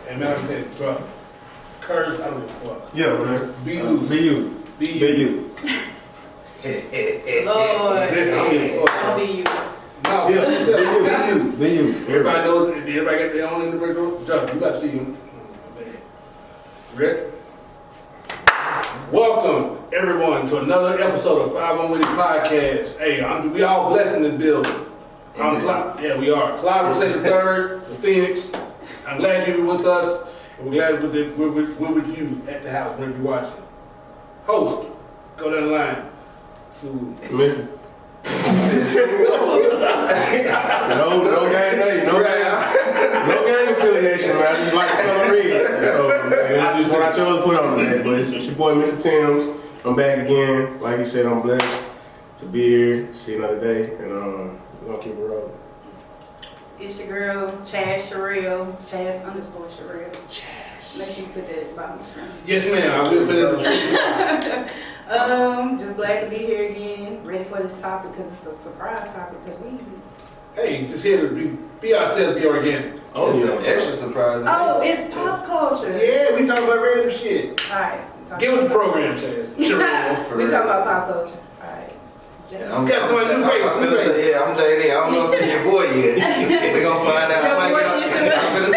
And man, I said, bro, curse, I don't give a fuck. Yeah, man. Be you. Be you. Be you. Be you. Lord, Listen, I don't give a fuck. I'll be you. No, Yeah, be you. Be you. Everybody knows, everybody got their own individual. Justin, you got to see him. Rick? Welcome, everyone, to another episode of 5 on Witty podcast. Hey, we all blessed in this building. I'm Clive. Yeah, we are. Clive the third, the Phoenix. I'm glad you're with us. And we're glad we're with you at the house whenever you're watching. Host, go down the line. Mr. No gang name, no gang affiliation, man. I just like to color read. So that's just what I chose to put on today. But it's your boy Mr. Timms. I'm back again. Like you said, I'm blessed to be here, see another day, and we're gonna keep it rolling. It's your girl, Chaz Sherrill, Chaz_Sherrill. Chaz. Make sure you put that at the bottom of the screen. Yes, ma'am. I will put it in the Just glad to be here again, ready for this topic because it's a surprise topic because we. Hey, just here to be ourselves, be organic. Oh, It's yeah. an extra surprise. Oh, it's pop culture. Yeah, we talking about random shit. All right. Get with the program, Chaz. Sure. For We real. talk about pop culture. All right. I'm Got somebody new face, I'm finna say, yeah, I'm JD. I don't know if you're your boy yet. We gonna find out. Your I'm boy, you should- finna say,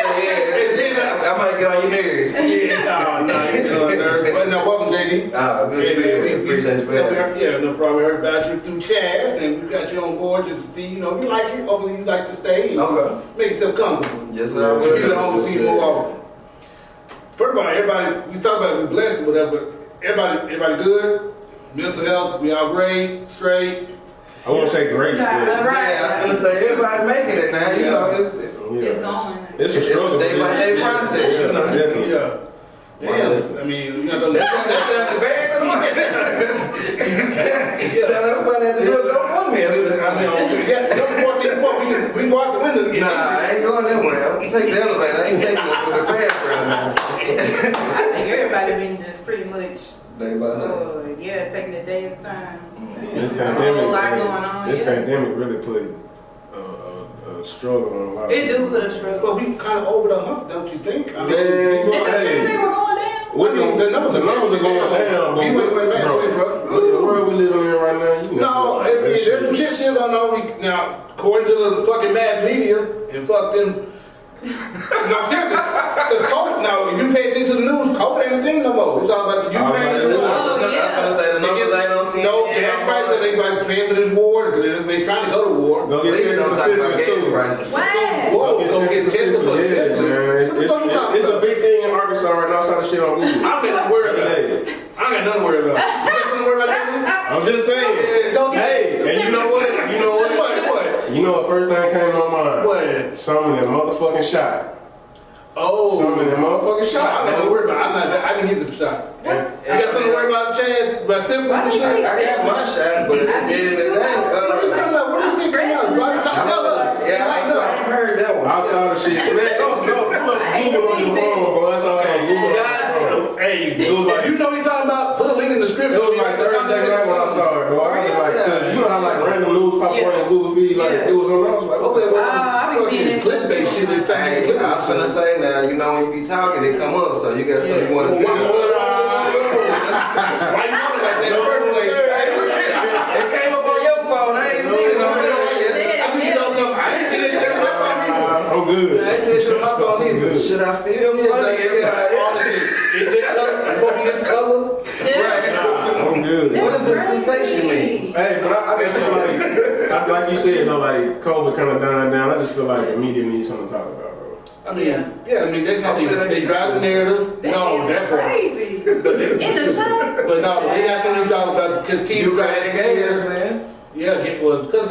yeah, I might get on your nerves. Yeah, no, you know, nerves. But no, welcome, JD. Good to be here. Appreciate you for having me. Yeah, no problem. We heard about you through Chaz, and we got you on board just to see, you know, if you like it. Hopefully, you like to stay. And Okay. make yourself comfortable. Yes, sir. You know, home see more often. First of all, everybody, we talk about we're blessed or whatever, but everybody good. Mental health, we all great, straight. I won't say great, Right. but Yeah, I'm finna say everybody making it now. You know, it's It's going. It's a struggle. a day-by-day process. You know. Definitely. Yeah. Damn, I mean, you know, That's the bad. Somebody had to do it. Don't fund me. we can go out the window. Nah, I ain't going that way. I'm gonna take the elevator. I ain't taking the fast route now. I think everybody been just pretty much, Day by day. yeah, taking it day at a time. This There's a whole lot going on, pandemic, this yeah. pandemic really put a struggle on a lot of It do people. put a struggle. But we kind of over the hump, don't you think? I mean, Man, Did they say hey, they were going down? the numbers are going down, but We went back, bro. the world we living in right now, you know. No, there's some shit still going on. Now, according to the fucking mass media, and fuck them. No, seriously. Because COVID, now, if you pay attention to the news, COVID ain't a thing no more. It's all about the Ukraine. Oh, and yeah. the war. Oh, yeah. I'm gonna say the numbers ain't on CNN. No, gas prices, everybody paying for this war. They trying to go to war. Go get Please don't talk about tested gas too. prices. What? Whoa, go get tested for syphilis. Man, What the fuck you talking it's a about? big thing in Arkansas right now. I saw the shit on Google. I'm not worried about it. Hey, I ain't got nothing to worry about. You got nothing to worry about that? I'm just saying. Go get Hey, and you know what? What? You know what first thing came to my mind? What? Some of them motherfucking shot. Oh. Some of them motherfucking I shot. got nothing to worry about. I didn't get the shot. You got something to worry about, Chaz? About syphilis and shit? I got my shot, but it did it. What is that? What is it? Tell us. Yeah, I heard that one. Outside of shit. Man, no, pull up Google on your phone, bro. That's all I was Google on my phone. Hey, if you know what you're talking about, put a link in the script. It was like Thursday night when I saw it, bro. I was like, cause you know how like random news pop on your Google feed, like it was on. I was like, okay, well, I be seeing that shit. Clickbait shit. Hey, I was finna say now, you know when you be talking, they come up, so you got something you want to tell. Why you talking like that in the first place? It came up on your phone. I ain't seen it on there. I didn't see that shit on my phone either. I'm good. I didn't see that shit on my phone either. Should I feel funny if I... Is it color? It's supposed to be this color? I'm good. What does the sensation mean? Hey, but I just feel like you said, though, like COVID kind of dying down. I just feel like the media needs something to talk about, bro. I mean, yeah, I mean, they drive the narrative. No, that part. Crazy. In the shot. But no, they got something to talk about to continue You ran the gas, man. Yeah, it was because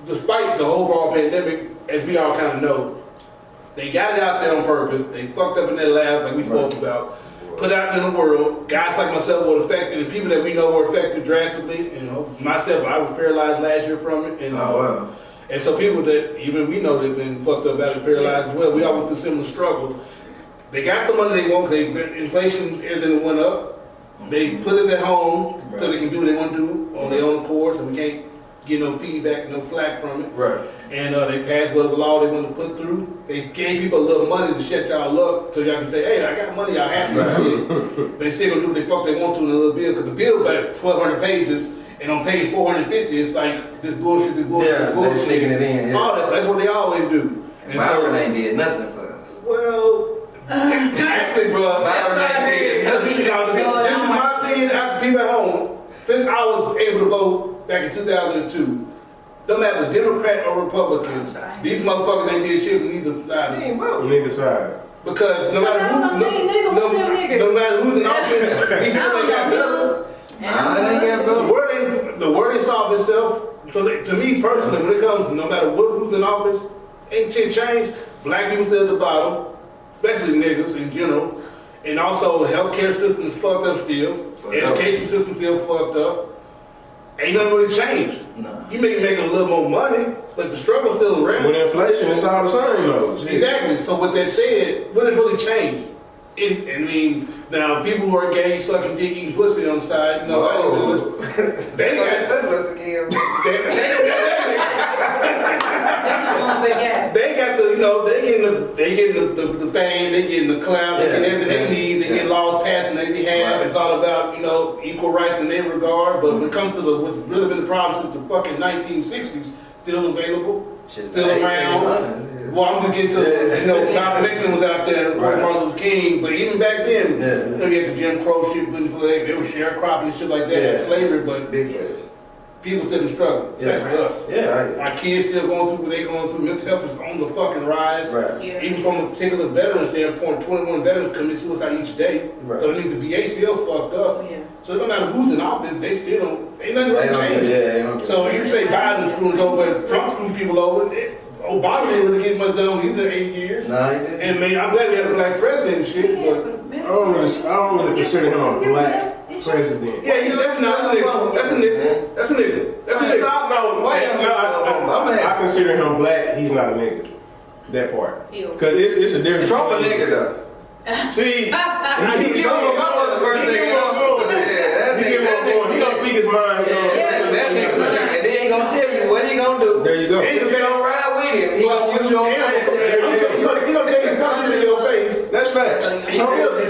despite the overall pandemic, as we all kind of know, they got it out there on purpose. They fucked up in their lab, like we spoke about. Put out in the world. Guys like myself were affected, and people that we know were affected drastically. You know, myself, I was paralyzed last year from it, and and so people that even we know they've been fucked up, out and paralyzed as well. We all went through similar struggles. They got the money they want. Inflation, everything went up. They put us at home so they can do what they want to do on their own accord, so we can't get no feedback, no flack from it. Right. And they passed whatever law they want to put through. They gave people a little money to shut y'all up so y'all can say, hey, I got money, y'all happy and shit. They still gonna do what the fuck they want to in a little bill, because the bill about 1,200 pages, and on page 450, it's like this bullshit, this bullshit, Yeah, this they bullshit. sneaking it in. Yeah. All that, that's what they always do. And Byron ain't did nothing for us. Well, actually, bro, Byron ain't did nothing. this is my opinion as people at home. Since I was able to vote back in 2002, no matter Democrat or Republican, these motherfuckers ain't did shit with either side. Neither side. Because no matter no matter who's in office, each other ain't got better. The word ain't solved itself. So to me personally, when it comes, no matter who's in office, ain't shit changed. Black people still at the bottom, especially niggas in general. And also the healthcare system is fucked up still. Education system still fucked up. Ain't nothing really changed. No. You may be making a little more money, but the struggle's still around. With inflation, it's all the same though. Exactly. So with that said, what has really changed? I mean, now people who are gay, sucking dick, eating pussy on the side, no, I didn't do it. They got syphilis again. They got the, they getting the fame, they getting the clout, they getting everything they need, they get laws passed on their behalf. Right. It's all about, equal rights in their regard. But when it comes to what's really been the problem since the fucking 1960s, still available, still around. Well, I'm just getting to, Malcolm Nixon was out there, and Martin Luther King, but even back then, you had the Jim Crow shit, they were sharecropping and shit like that, slavery, but big face. People still in struggle, especially us. Yeah, our kids still going through what they going through. Mental health is on the fucking rise. Right. Yeah. Even from a particular veteran standpoint, 21 veterans commit suicide each day. Right. So it means the VA still fucked up. Yeah. So no matter who's in office, they still don't, ain't nothing really changed. Yeah, so you say Biden screws over, Trump screws people over, Obama didn't really get much done. He's there 8 years. Nah, he didn't. And man, I'm glad we had a black president and shit. But I don't really consider him a black president. yeah, that's a nigga. That's a nigga. I consider him black. He's not a nigga. That part. Because it's a difference. Trump a nigga though. See, Trump was the first nigga. He gonna speak his mind. That nigga's a nigga. And they ain't gonna tell you what he gonna do. There you go. If you don't ride with him, he gonna put you on He gonna tell you fucking in your face. That's facts.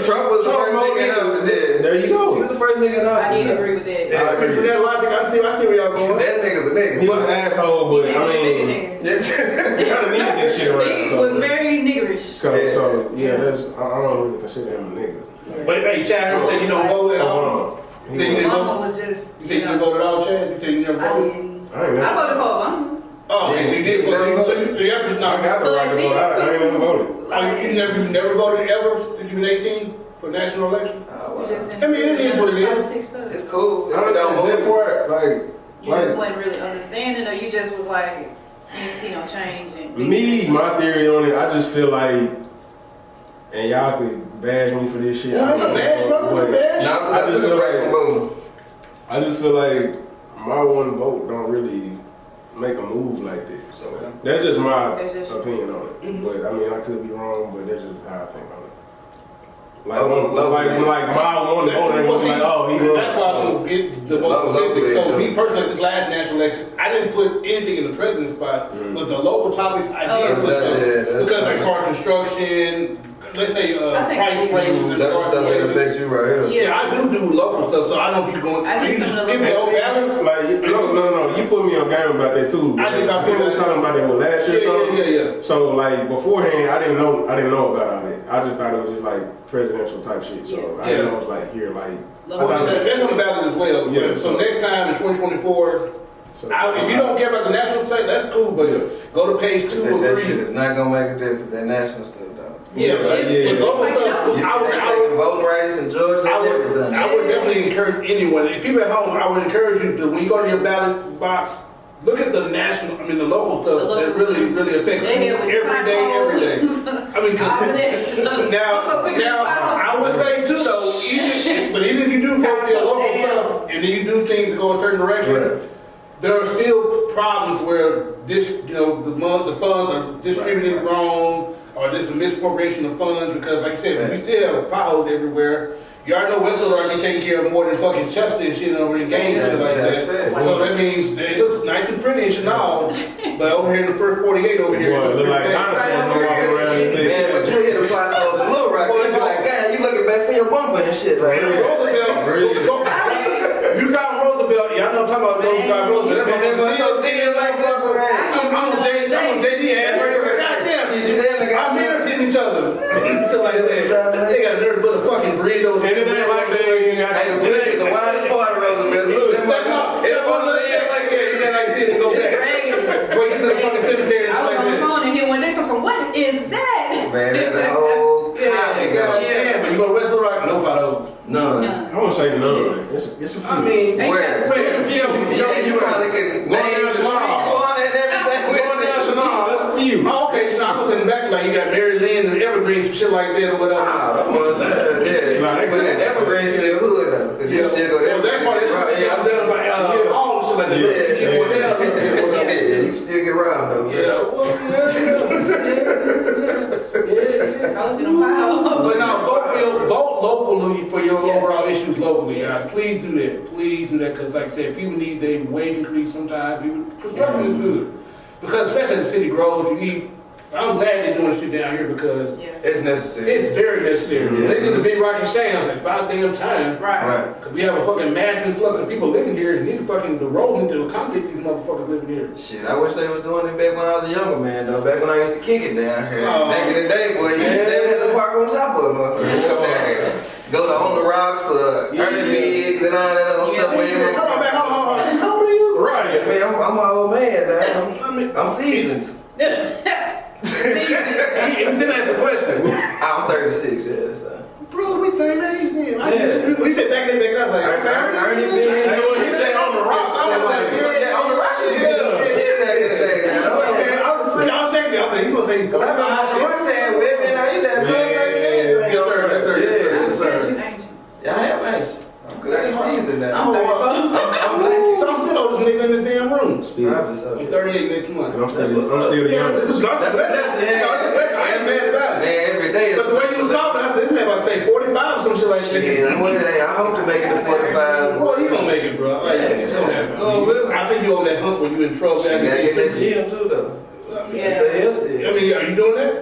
Trump was the first nigga in office. There you go. He was the first nigga in office. I need to agree with that. For that logic, I see where y'all going. That nigga's a nigga. He was an asshole, but I mean, He kind of needed this shit around. was very niggerish. So yeah, I don't really consider him a nigga. But hey, Chad said you don't vote at all. You said you didn't Obama vote? was just. You said you didn't vote at all, Chad? You said you never I voted? didn't. I ain't never. I voted for Obama. Oh, okay, so you did vote. So you ever I got not? the right to vote. I ain't never voted. You never voted ever since you been 18 for a national election? I mean, it is what it is. Politics stuff. It's cool. I don't that part, You just wasn't really understanding, or you just was like, you didn't see no change. My theory on it, I just feel like, and y'all could bash me for this shit. No, I'm not bash, brother. Bash. No, because I took a break from voting. I just feel like my one vote don't really make a move like that. So that's just my opinion on it. But I mean, I could be wrong, but that's just how I think on it. Like my one voter was like, oh, he won. That's why I don't get the most specific. So me personally, this last national election, I didn't put anything in the president's spot, but the local topics I did put them. Because like car construction, let's say price ranges and that's the stuff that affects you right here. Yeah, I do local stuff, so I don't know if you're going. I need some of the No, you put me on game about that too. I did talk was talking about that last year. Yeah. So like beforehand, I didn't know about it. I just thought it was just like presidential type shit. So I didn't know it was like here, like. That's on the ballot as well. Yeah. So next time in 2024. If you don't care about the national state, that's cool, but go to page 2 or 3. That shit is not gonna make a difference. That national stuff, though. Yeah, but local stuff. You see, they taking voting rights in Georgia and everything. I would definitely encourage anyone. If people at home, I would encourage you to, when you go to your ballot box, look at the local stuff that really affects you every day. I mean, now I would say too though, even if you do go for your local stuff and then you do things that go a certain direction, there are still problems where the funds are distributed wrong, or there's a misappropriation of funds because, like I said, we still have potholes everywhere. You already know Western Rock be taking care of more than fucking Chester and shit over in games and shit like That's that. fair. So that means it looks nice and pretty and shit now, but over here in the first 48 over here, Boy, it look like dinosaurs walking around this bitch. Man, but you hit a plot of the Little Rock, you be like, God, you looking back for your bumper and shit. Like, Roosevelt, you got Roosevelt, yeah, I know I'm talking about Roosevelt. man, that was so thin like that, bro. I'm on JD ass right here. Goddamn, our mirrors hitting each other. Shit like that. They got a nerve to put a fucking burrito. And it ain't like they ain't got Hey, the blade is the widest part of Roosevelt. Look, It's one of the like that, and then like this and go back. Go get to the fucking cemetery and I shit was like on the that. phone and he went next to what is that? Man, that's the whole Yeah, goddamn, but you go to West Rock, no potholes. None. I won't say none. It's a few. I mean, Where? wait, You probably can name the street corner and everything. That's a few. oh, okay, so I was in the back, like you got Mary Lynn and Evergreen, some shit like that or whatever. Ah, that was yeah. But that Evergreen still hood though, cause you can still go there. Yeah, that part, that's like all shit like that. Yeah, you can still get robbed though. Yeah, well, Told you them power. but now vote locally for your overall issues locally, guys. Please do that. Please do that, because like I said, people need their wage increase sometimes. Construction is good. Because especially as the city grows, you need, I'm glad they're doing shit down here because It's necessary. it's very necessary. Yeah. They did the big rocky stand, I was like, about damn time. Right. Because we have a fucking mass influx of people living here and need to fucking, the road need to accommodate these motherfuckers living here. Shit, I wish they was doing it back when I was a younger man though. Back when I used to kick it down here. Oh. Back in the day, boy, you used to have to park on top of it, motherfucker. Come down here. Go to On the Rocks, Ernie Biggs and all that other stuff. Where you Come on back, hold on. How old are you? Right. Man, I'm an old man now. I'm seasoned. He said that's the question. I'm 36, yeah. So. Bro, we same age then. We said back then, I was like, Ernie Biggs. He said On the Rocks. I was like, Yeah, On the Rocks. Shit back in the day, man. okay, I was thinking, I was like, you gonna say, Cause I remember On the Rocks had women. I used to have concerts and everything. Yes, sir, yes, sir, yes, sir. I'm Yes, sure sir. you ancient. Yeah, I am actually. I'm good in season now. I'm black. So I'm still oldest nigga in this damn room. Probably so. I'm 38 next month. And I'm still the Yeah, this youngest. is I ain't mad about it. Man, every day. But the way you was talking, I said, this man about to say 45 or some shit like that. Shit, I hope to make it to 45. Boy, you gonna make it, bro. Like, I think you over that hump when you in trouble. Shit, gotta get that gym too, though. Stay healthy. I mean, are you doing that?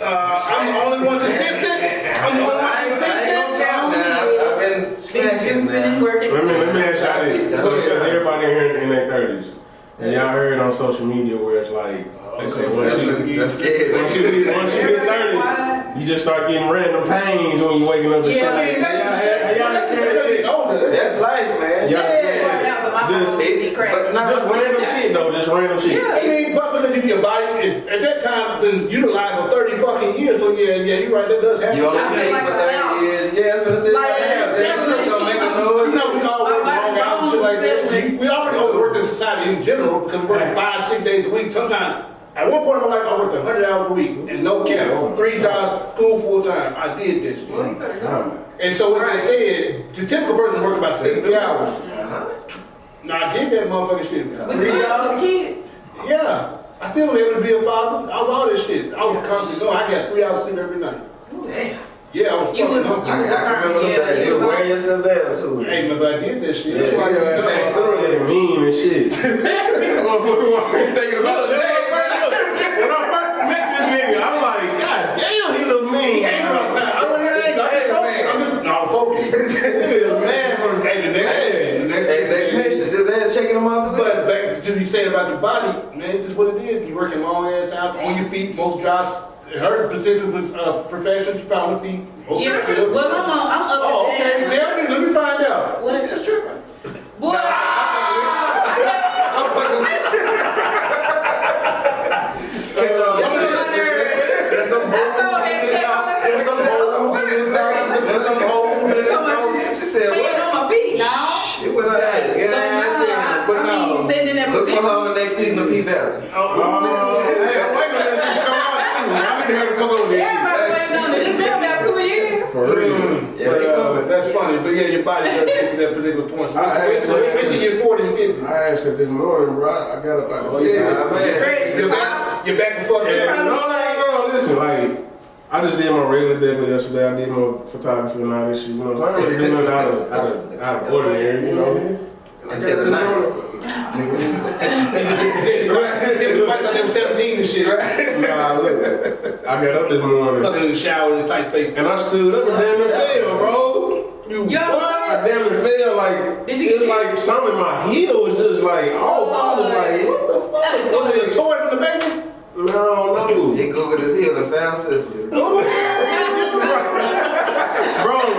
I'm the only one consistent. I'm the only one I ain't consistent. gonna count now. I've been slacking, Juicing and man. working. Let me ask y'all this. So since everybody in here in their 30s, and y'all heard on social media where it's like, they say I'm scared. once you hit 30, you just start getting random pains when you waking up and Yeah. shit. That's life, man. Just random shit though, just random shit. Yeah. I mean, but because your body is at that time been utilized for 30 fucking years, so yeah, you're right, that does happen. You only I feel paid like for a 30 mouse. years. Yeah, I'm gonna say Like, that. So make a You noise. know, we all work long hours and shit like that. So we already overwork this society in general because we work 5-6 days a week. Sometimes, at one point in my life, I worked 100 hours a week and no cap. 3 jobs, school full time. I did this shit. Well, you better go. And so what they said, the typical person works about 60 hours. Now I did that motherfucking shit. With the 3 children, jobs. with the kids. Yeah. I still was able to be a father. I was all this shit. I was constantly going. I got 3 hours sleep every night. Damn. Yeah, I was You fucking was- hungry. I remember them days. You were wearing yourself down too. Hey, man, but I did that shit. Yeah, That's why yeah, I Yeah, mean and shit. Thinking about the day. When I first met this nigga, I'm like, God damn, he look mean. I'm focused. Nigga, man, for Hey, the next mission. Just add checking them out the list. But back to you saying about the body, man, it's just what it is. You working long ass out on your feet. Most jobs, her specific profession, she found on her feet. Most Yeah. people- Well, I'm up Oh, and okay. down. Tell me. Let me find out. What? Still stripping. Boy, I'm fucking with you. Catch on. There's some She said what? Staying on my feet now. Shit, what I had. I mean, sitting in that Look for position. her on the next season of P Valley. Hey, wait a minute, she come out too. I need to have to fuck over this shit. Everybody waiting on it. It's been about 2 years. For real. Yeah, they coming. That's funny, but yeah, your body does get to that particular point. So wait till you get 40 and 50. I asked her this morning, bro. I got up like, Oh, yeah. man. Stretch. You're back before Yeah, that. no, listen, like, I just did my regular deadlift yesterday. I did my photography and all this shit. You know, so I don't really do nothing out of ordinary. You know. Until the night. Like they were 17 and shit. Nah, look. I got up this morning. Fucking in the shower in a tight space. And I stood up and damn near fell, bro. Yo, I damn near fell like Did you it was get like something in my heel was just like I was like, what the fuck? Was it a toy from the baby? No. He googled his heel and found syphilis. Bro,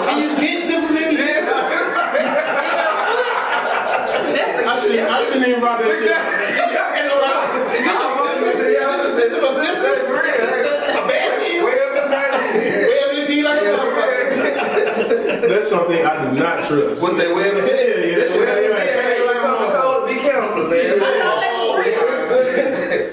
Can you get syphilis in here? I shouldn't even brought that shit up. That's something I do not trust. What's that web? Yeah, that's what Cold to be canceled, man.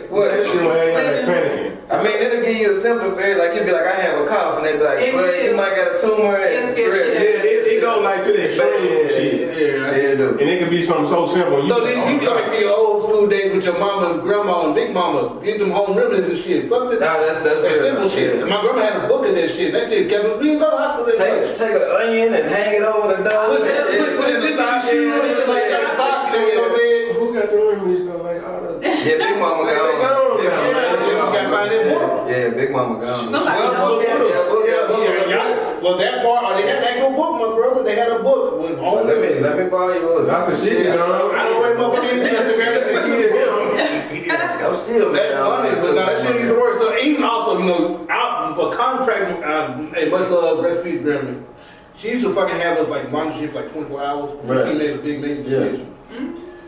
What? That shit will have you like panicking. I mean, it'll give you a symptom for it. Like, you'd be like, I have a cough, and they'd be like, but you might got a tumor. It scares shit. It go like to the extreme shit. Yeah, It do. And it could be something so simple. So then you go back to your old food days with your mama and grandma and big mama, get them home remedies and shit. Fuck this. Nah, that's real. simple shit. Yeah. My grandma had a book of that shit. That shit kept me. We didn't go to the hospital. Take an onion and hang it over the door. Put it in the socket. Like that socket. Then we go to bed. Who got the remedies though? Like all the. Yeah, Big Mama gone. You gotta find that book. Yeah, Big Mama gone. Somebody know that. Well, that part, or they had an actual book, my brother. They had a book with home remedies. Let me borrow yours. Dr. Shit, I know where motherfuckers is. That's embarrassing. I'm still That's funny, but no, that shit needs to work. So even also, you know, out for contract, hey, much love, recipes, Grammy. She used to fucking have us like monitor shit for like 24 hours. Right. She made a big major decision.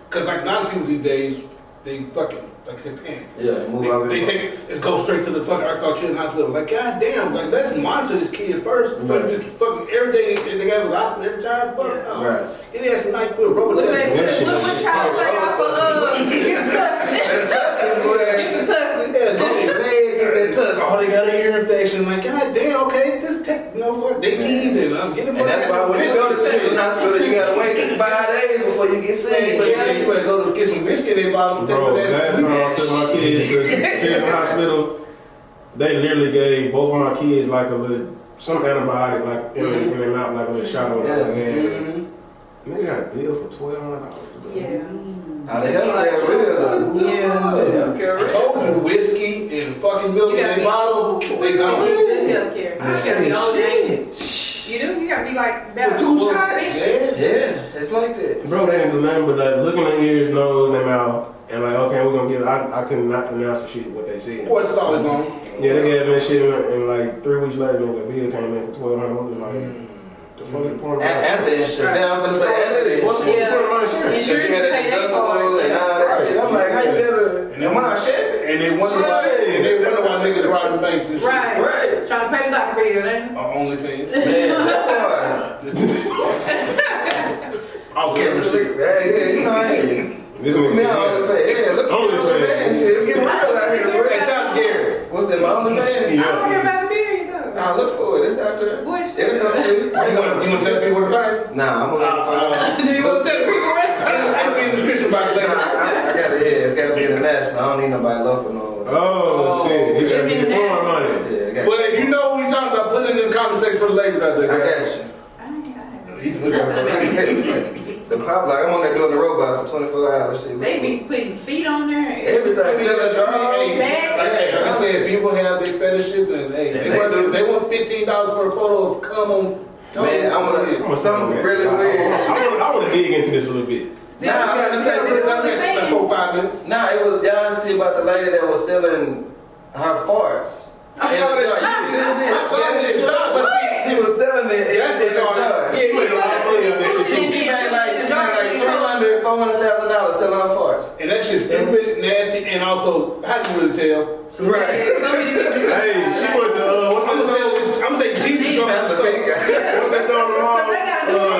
Cause like a lot of people these days, they fucking like I said, panic. Yeah, move out. They take it, let's go straight to the fucking Arkansas Children's Hospital. Like, goddamn, like let's monitor this kid first. Before Right. just fucking every day they got to the hospital every time. Fuck, Yeah. no. Right. It has some night quill rubber What test. child say also, get the tussin. Get the tussin. Yeah, go ahead. Get that tuss. Oh, they got an ear infection. Like, goddamn, okay, just take, fuck, they teasing. I'm getting And that's why when you go to children's hospital, you gotta wait 5 days before you get seen. But yeah, you better go to get some whiskey in their bottom. Bro, last time I took my kids to Children's Hospital, they literally gave both of my kids like a little, some antibiotic like in their mouth, like a little shot of it. And they got a bill for $1,200. Yeah. How the hell are real though? Yeah. I told you, whiskey and fucking milk in You gotta their be bottle. They to get don't. good healthcare. You gotta be old age. You do? You gotta be like about For 2 shots? Yeah, it's like that. Bro, they didn't do nothing but like look in their ears, nose, and their mouth, and like, okay, we're gonna get it. I could not pronounce the shit what they Of said. course, it's always long. Yeah, they gave me that shit and like 3 weeks later, the bill came in for $1,200. Like, the fuck is the point of that? After insurance. Now I'm gonna say after the What's the insurance. point of my insurance? Cause you Insurance had a pay that deductible part. and all that shit. I'm like, how you got a, am I a chef? And they wonder why niggas robbing banks and shit. Right. Right. Trying to pay the doctor bill, then. OnlyFans. Man, that I'll boy. care for shit. Hey, you know I ain't. This Look nigga me on said, OnlyFans. Yeah, look me on OnlyFans. Shit, it's getting real out here, Hey, boy. shout out to Gary. What's that, my OnlyFans? I don't hear about a period, though. Nah, look for it. It's out there. Boy, shit. It'll come to you. You gonna send people to fight? Nah, I'm gonna Do you want to tell people what? I'll be in the description box Nah, later. I gotta, yeah, it's gotta be international. I don't need nobody local no more. oh shit, you gotta get the phone money. Yeah, I got But if you know what we're talking about, put it in the comment section for the ladies out there. I got guys. you. He's looking for The pop, like I'm on there doing the robot for 24 hours. Shit. They be putting feet on there. Everything. Selling drugs. Hey, like I said, people have their fetishes and hey, they want $15 for a photo of cum on. Man, I'm something really weird. I want to dig into this a little bit. Nah, I'm gonna say, Like 4 or 5 minutes. nah, it was y'all see about the lady that was selling her farts. I saw that shit. I saw that shit. But she was selling it in a jar. Yeah, She made like $300,000, $400,000 selling her farts. and that shit's stupid, nasty, and also, how do you really tell? Right. Hey, she went to what's that I'm saying Jesus That's the goes finger. store on the mall?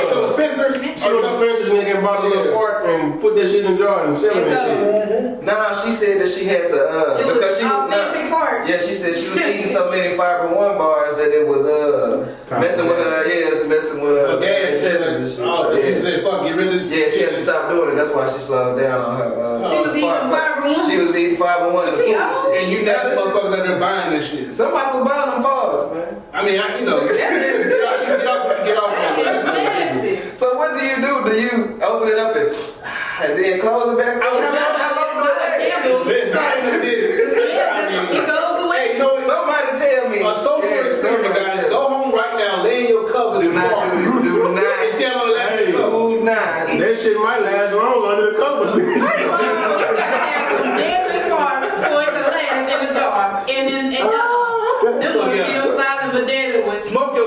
to Spencer's. She she went to Spencer's nigga and bought a little fart and put that shit in the jar and selling that shit. Nah, she said that she had to because she was authentic fart. yeah, she said she was eating so many fiber one bars that it was messing with her messing with her intestines and shit. Oh, so she said, fuck, get rid of this. Yeah, she had to stop doing it. That's why she slowed down on her. She was eating fiber one. She was eating fiber one. She And you know motherfuckers out there buying that shit. Somebody was buying them farts, man. I mean, you know, get off It's that. nasty. So what do you do? Do you open it up and then close it back? How long do It goes away. Hey, no, Somebody tell me. a social experiment, guys. Go home right now, lay in your covers Do and not fart. do And see how long it lasts in the cover. Do not. That shit might last long under the covers. First of all, you gotta have some deadly farts for it to last in the jar. And then, this one, silent but deadly ones. Smoke your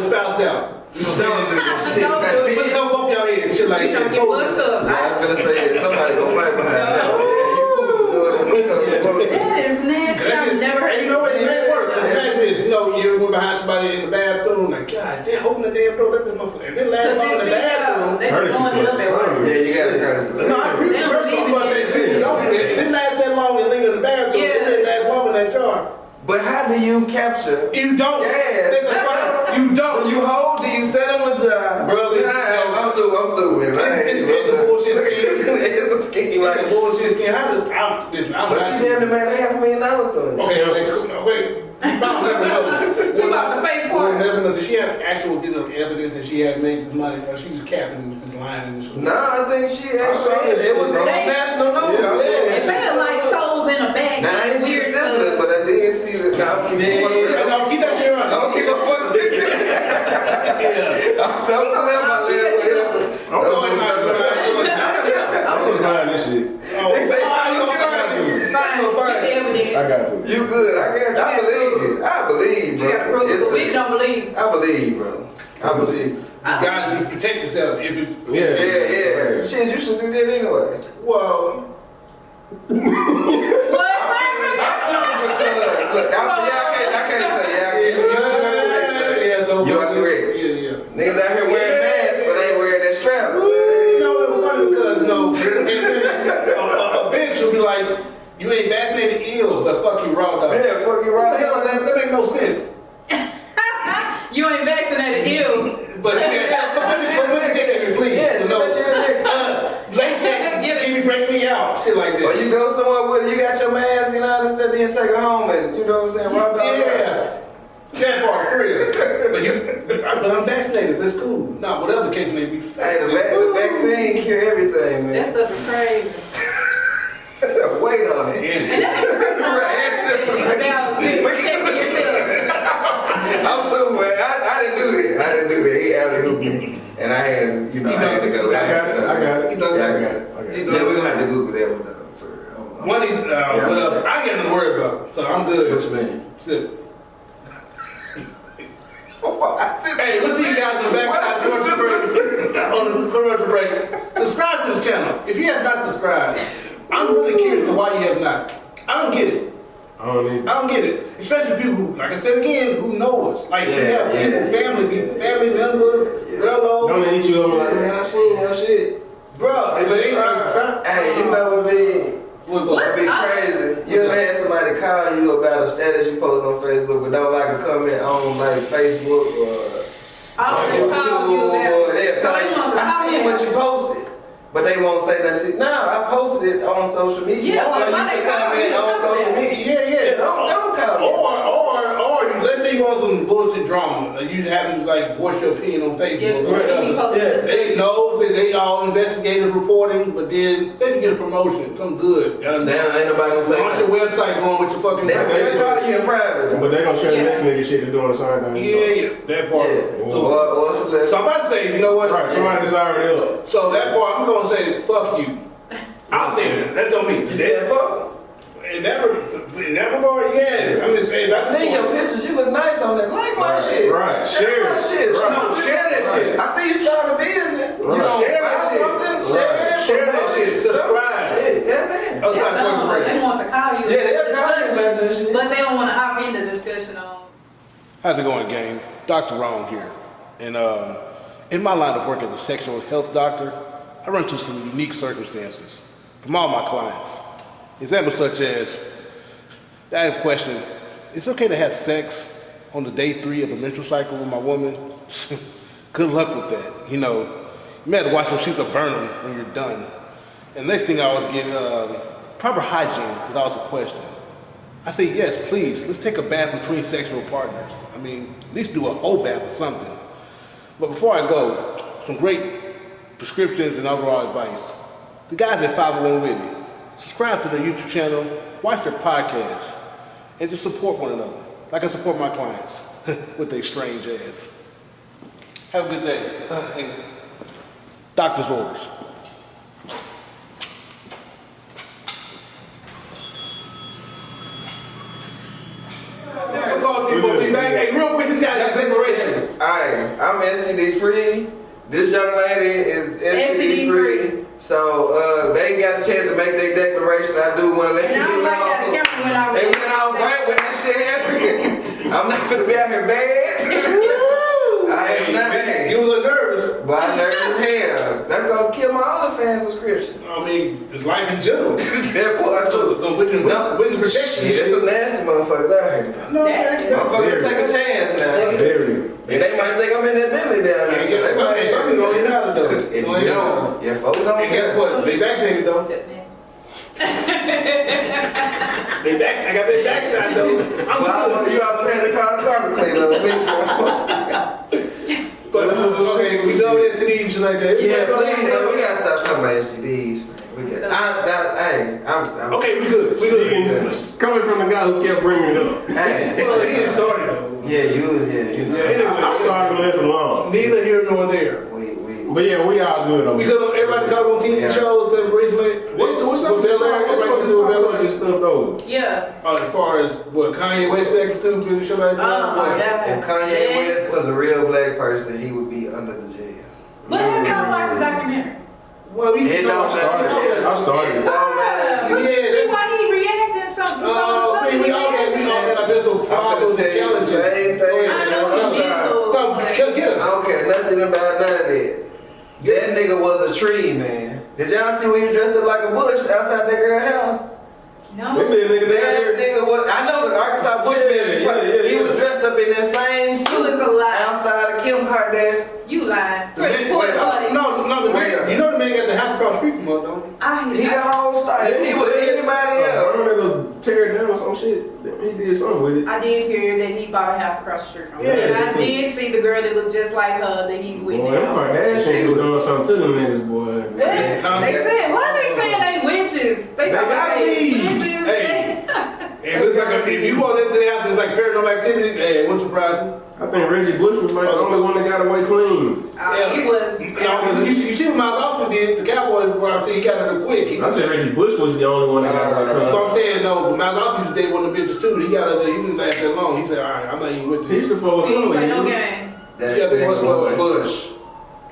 spouse out. Don't do this shit. Don't do Put it. some off your head, shit like You that. don't get bust up. I was gonna say that somebody gonna fight behind that. That is nasty. I've never heard And you know what? It may work. Because imagine this, you know, you went behind somebody in the bathroom, like, God damn, open the damn door, let this motherfucker. And then last long in the bathroom. They Courtesy blowing it up at work. Yeah, you gotta courtesy. No, I agree with the first one. You say, please, don't do that. It didn't last that long and linger in the bathroom. It didn't last long in that jar. But how do you capture? You don't. Yes. You don't. Do you hold? Do you set on the job? Brother, I'm through with it. It's a bullshit scheme. It's a scheme like It's a bullshit scheme. I'm But she damn near made $500,000 doing it. Okay, wait. I'll never know. She about to pay for We'll it. never know. Does she have actual evidence that she had made this money, or she just capping since lying in the show? No, I think she actually. It was on They- national news. They felt like toes in a bag. Now I didn't see the Weird syphilis, stuff. but I did see the. Now I'm keeping fucking with it. No, keep that shit running. I'm keeping fucking with it. Yeah. I'm telling my last I'm gonna find this shit. They say, how you gonna find it? Fine. Get the evidence. I got to. You good? I believe it. I believe, You bro. got proof, It's but we a- don't believe. I believe, bro. I believe. Guys, you protect yourself. If it's Yeah. Shit, you should do that anyway. well, What? I'm telling you because look, I can't say so You are correct. Yeah. niggas out here wearing masks, but they ain't wearing that strap. You know, it was funny because a bitch will be like, you ain't vaccinated ill, but fuck you raw dog. Yeah, fuck you What right. the hell is that? That make no sense. You ain't vaccinated ill. But yeah, please. Yeah, she let you in there. Late check, give me, break me out, shit like Or that. you go somewhere with it, you got your mask and all this stuff, then take it home and you know what I'm saying, rob dog. Yeah. That part, for real. But I'm vaccinated, that's cool. Nah, whatever the case may be. Hey, the vaccine cure everything, That man. stuff is crazy. Wait on it. Yeah. And that's the first time I heard about protecting yourself. I'm through, man. I didn't do that. He alley-ooped me. And I had, you know, I had to go. I got it. Yeah, I got it. Yeah, we're gonna have to Google that one though. One of these, I ain't got nothing to worry about, so I'm good. What you mean? Sip. Hey, let's see you guys on the back on the commercial break. Subscribe to the channel. If you have not subscribed, I'm really curious to why you have not. I don't get it. I don't get it. Especially people who, like I said again, who know us. Like we have Yeah. family members, relatives. Don't they eat you up like, man, I seen your shit. Bro, but they not subscribed. Hey, you know what I mean? What's It'd be up? crazy. You ever had somebody call you about a status you post on Facebook but don't like a comment on like Facebook or on YouTube or they'll call you. I seen what you posted. But they won't say nothing. To you. No, I posted it on social media. Yeah, or but you why can they call comment you on to social comment? media. Yeah. Don't call me. Or let's say you want some bullshit drama. Like you happen to like voice your opinion on Facebook. Yeah, or whatever. you posted this. They know that they all investigative reporting, but then they can get a promotion, something good. Damn, ain't nobody gonna say Launch your nothing. website going with your fucking. They're calling you in private. But they gonna share Yeah. the next nigga shit to doing the same thing. Yeah, that part. Yeah. So, Or so I'm about to say, you know what? Right, somebody that's already up. So that part, I'm gonna say, fuck you. I'll say that. That's on me. You said fuck. In that regard, yeah. I'm just saying. I seen your pictures. You look nice on that. Like my shit. Right. Share my shit. No, share that shit. I see you starting a business. You Right. know, Share buy that shit. something. Right. Share that shit. Subscribe. Shit. Yeah, man. Outside No, commercial but break. they want to call you. Yeah, they'll call you about that shit. But they don't want to hop into discussion on. How's it going, gang? Dr. Wrong here. And In my line of work as a sexual health doctor, I run into some unique circumstances from all my clients. Examples such as, I have a question, it's okay to have sex on the day 3 of a menstrual cycle with my woman? Good luck with that. You know, you may have to watch when she's a burner when you're done. And the next thing I always get, proper hygiene is always a question. I say, yes, please, let's take a bath between sexual partners. I mean, at least do a whole bath or something. But before I go, some great prescriptions and overall advice. The guys at 501 Witty, subscribe to their YouTube channel, watch their podcasts, and just support one another, like I support my clients with their strange ass. Have a good day. And doctor's orders. We'll be back. Hey, real quick, this guy's a declaration. I'm STD free. This young lady is STD free. So they got a chance to make their declaration. I do want to let you know. They went out right when this shit happened. I'm not gonna be out here bad. I am not. You was a little nervous. But I'm nervous as hell. That's gonna kill my OnlyFans subscription. I mean, it's life in general. That part. So witness protection. There's some nasty motherfuckers out here. No, motherfuckers take a chance now. Very. And they might think I'm in that Bentley down there. So they might. Some people don't even have it though. No. Yeah, folks don't. And guess what? They vaccinated though. That's nasty. They back. I got their backside though. Well, you almost had to call the carpet cleaner. But okay, we know STDs and shit like that. Yeah, please, we gotta stop talking about STDs, man. We got. Okay, we good. We good. Coming from the guy who kept bringing it up. Hey, Well, he didn't start it though. yeah, I started left alone. Neither here nor there. But yeah, we all good over Because everybody caught on TV shows and recently. What's up with this stuff though? Yeah. As far as what Kanye West acting stupid and shit like that. Oh my God. If Kanye West was a real black person, he would be under the jail. But have y'all watched the documentary? Well, we It don't matter. I started. It don't matter. But you see why he reacted to some of the stuff we all had a mental problems and challenges. Same thing. I know he Get him. I don't care nothing about none of that. That nigga was a tree, man. Did y'all see when he dressed up like a bush outside that girl house? No. That nigga was, I know the Arkansas Bushman, he was dressed up in that same suit outside of Kim Kardashian. You lied. No, you know the man got the house across the street from us, don't you? He got a whole style. If he was anybody else. I'm gonna go tear it down or some shit. He did something with it. I did hear that he bought a house across the street from me. Yeah, And I did see the girl that looked just like her that he's with Boy, them now. Kardashians was doing something to them niggas, boy. They said, why are they saying they witches? They talking about they witches. Hey. And it's like if you go into the house, it's like paranormal activity. Hey, it wouldn't surprise me. I think Reggie Bush was like the only one that got away clean. He was. No, you see what Miles Austin did? The Cowboys, where I said he got out of quick. I said Reggie Bush was the only one that got away clean. So I'm saying, no, Miles Austin used to date one of the bitches too. He got out there, he didn't last that long. He said, all right, I'm not even with He this. used to follow He didn't Chloe. play no game. That Yeah, nigga was a Bush. bush.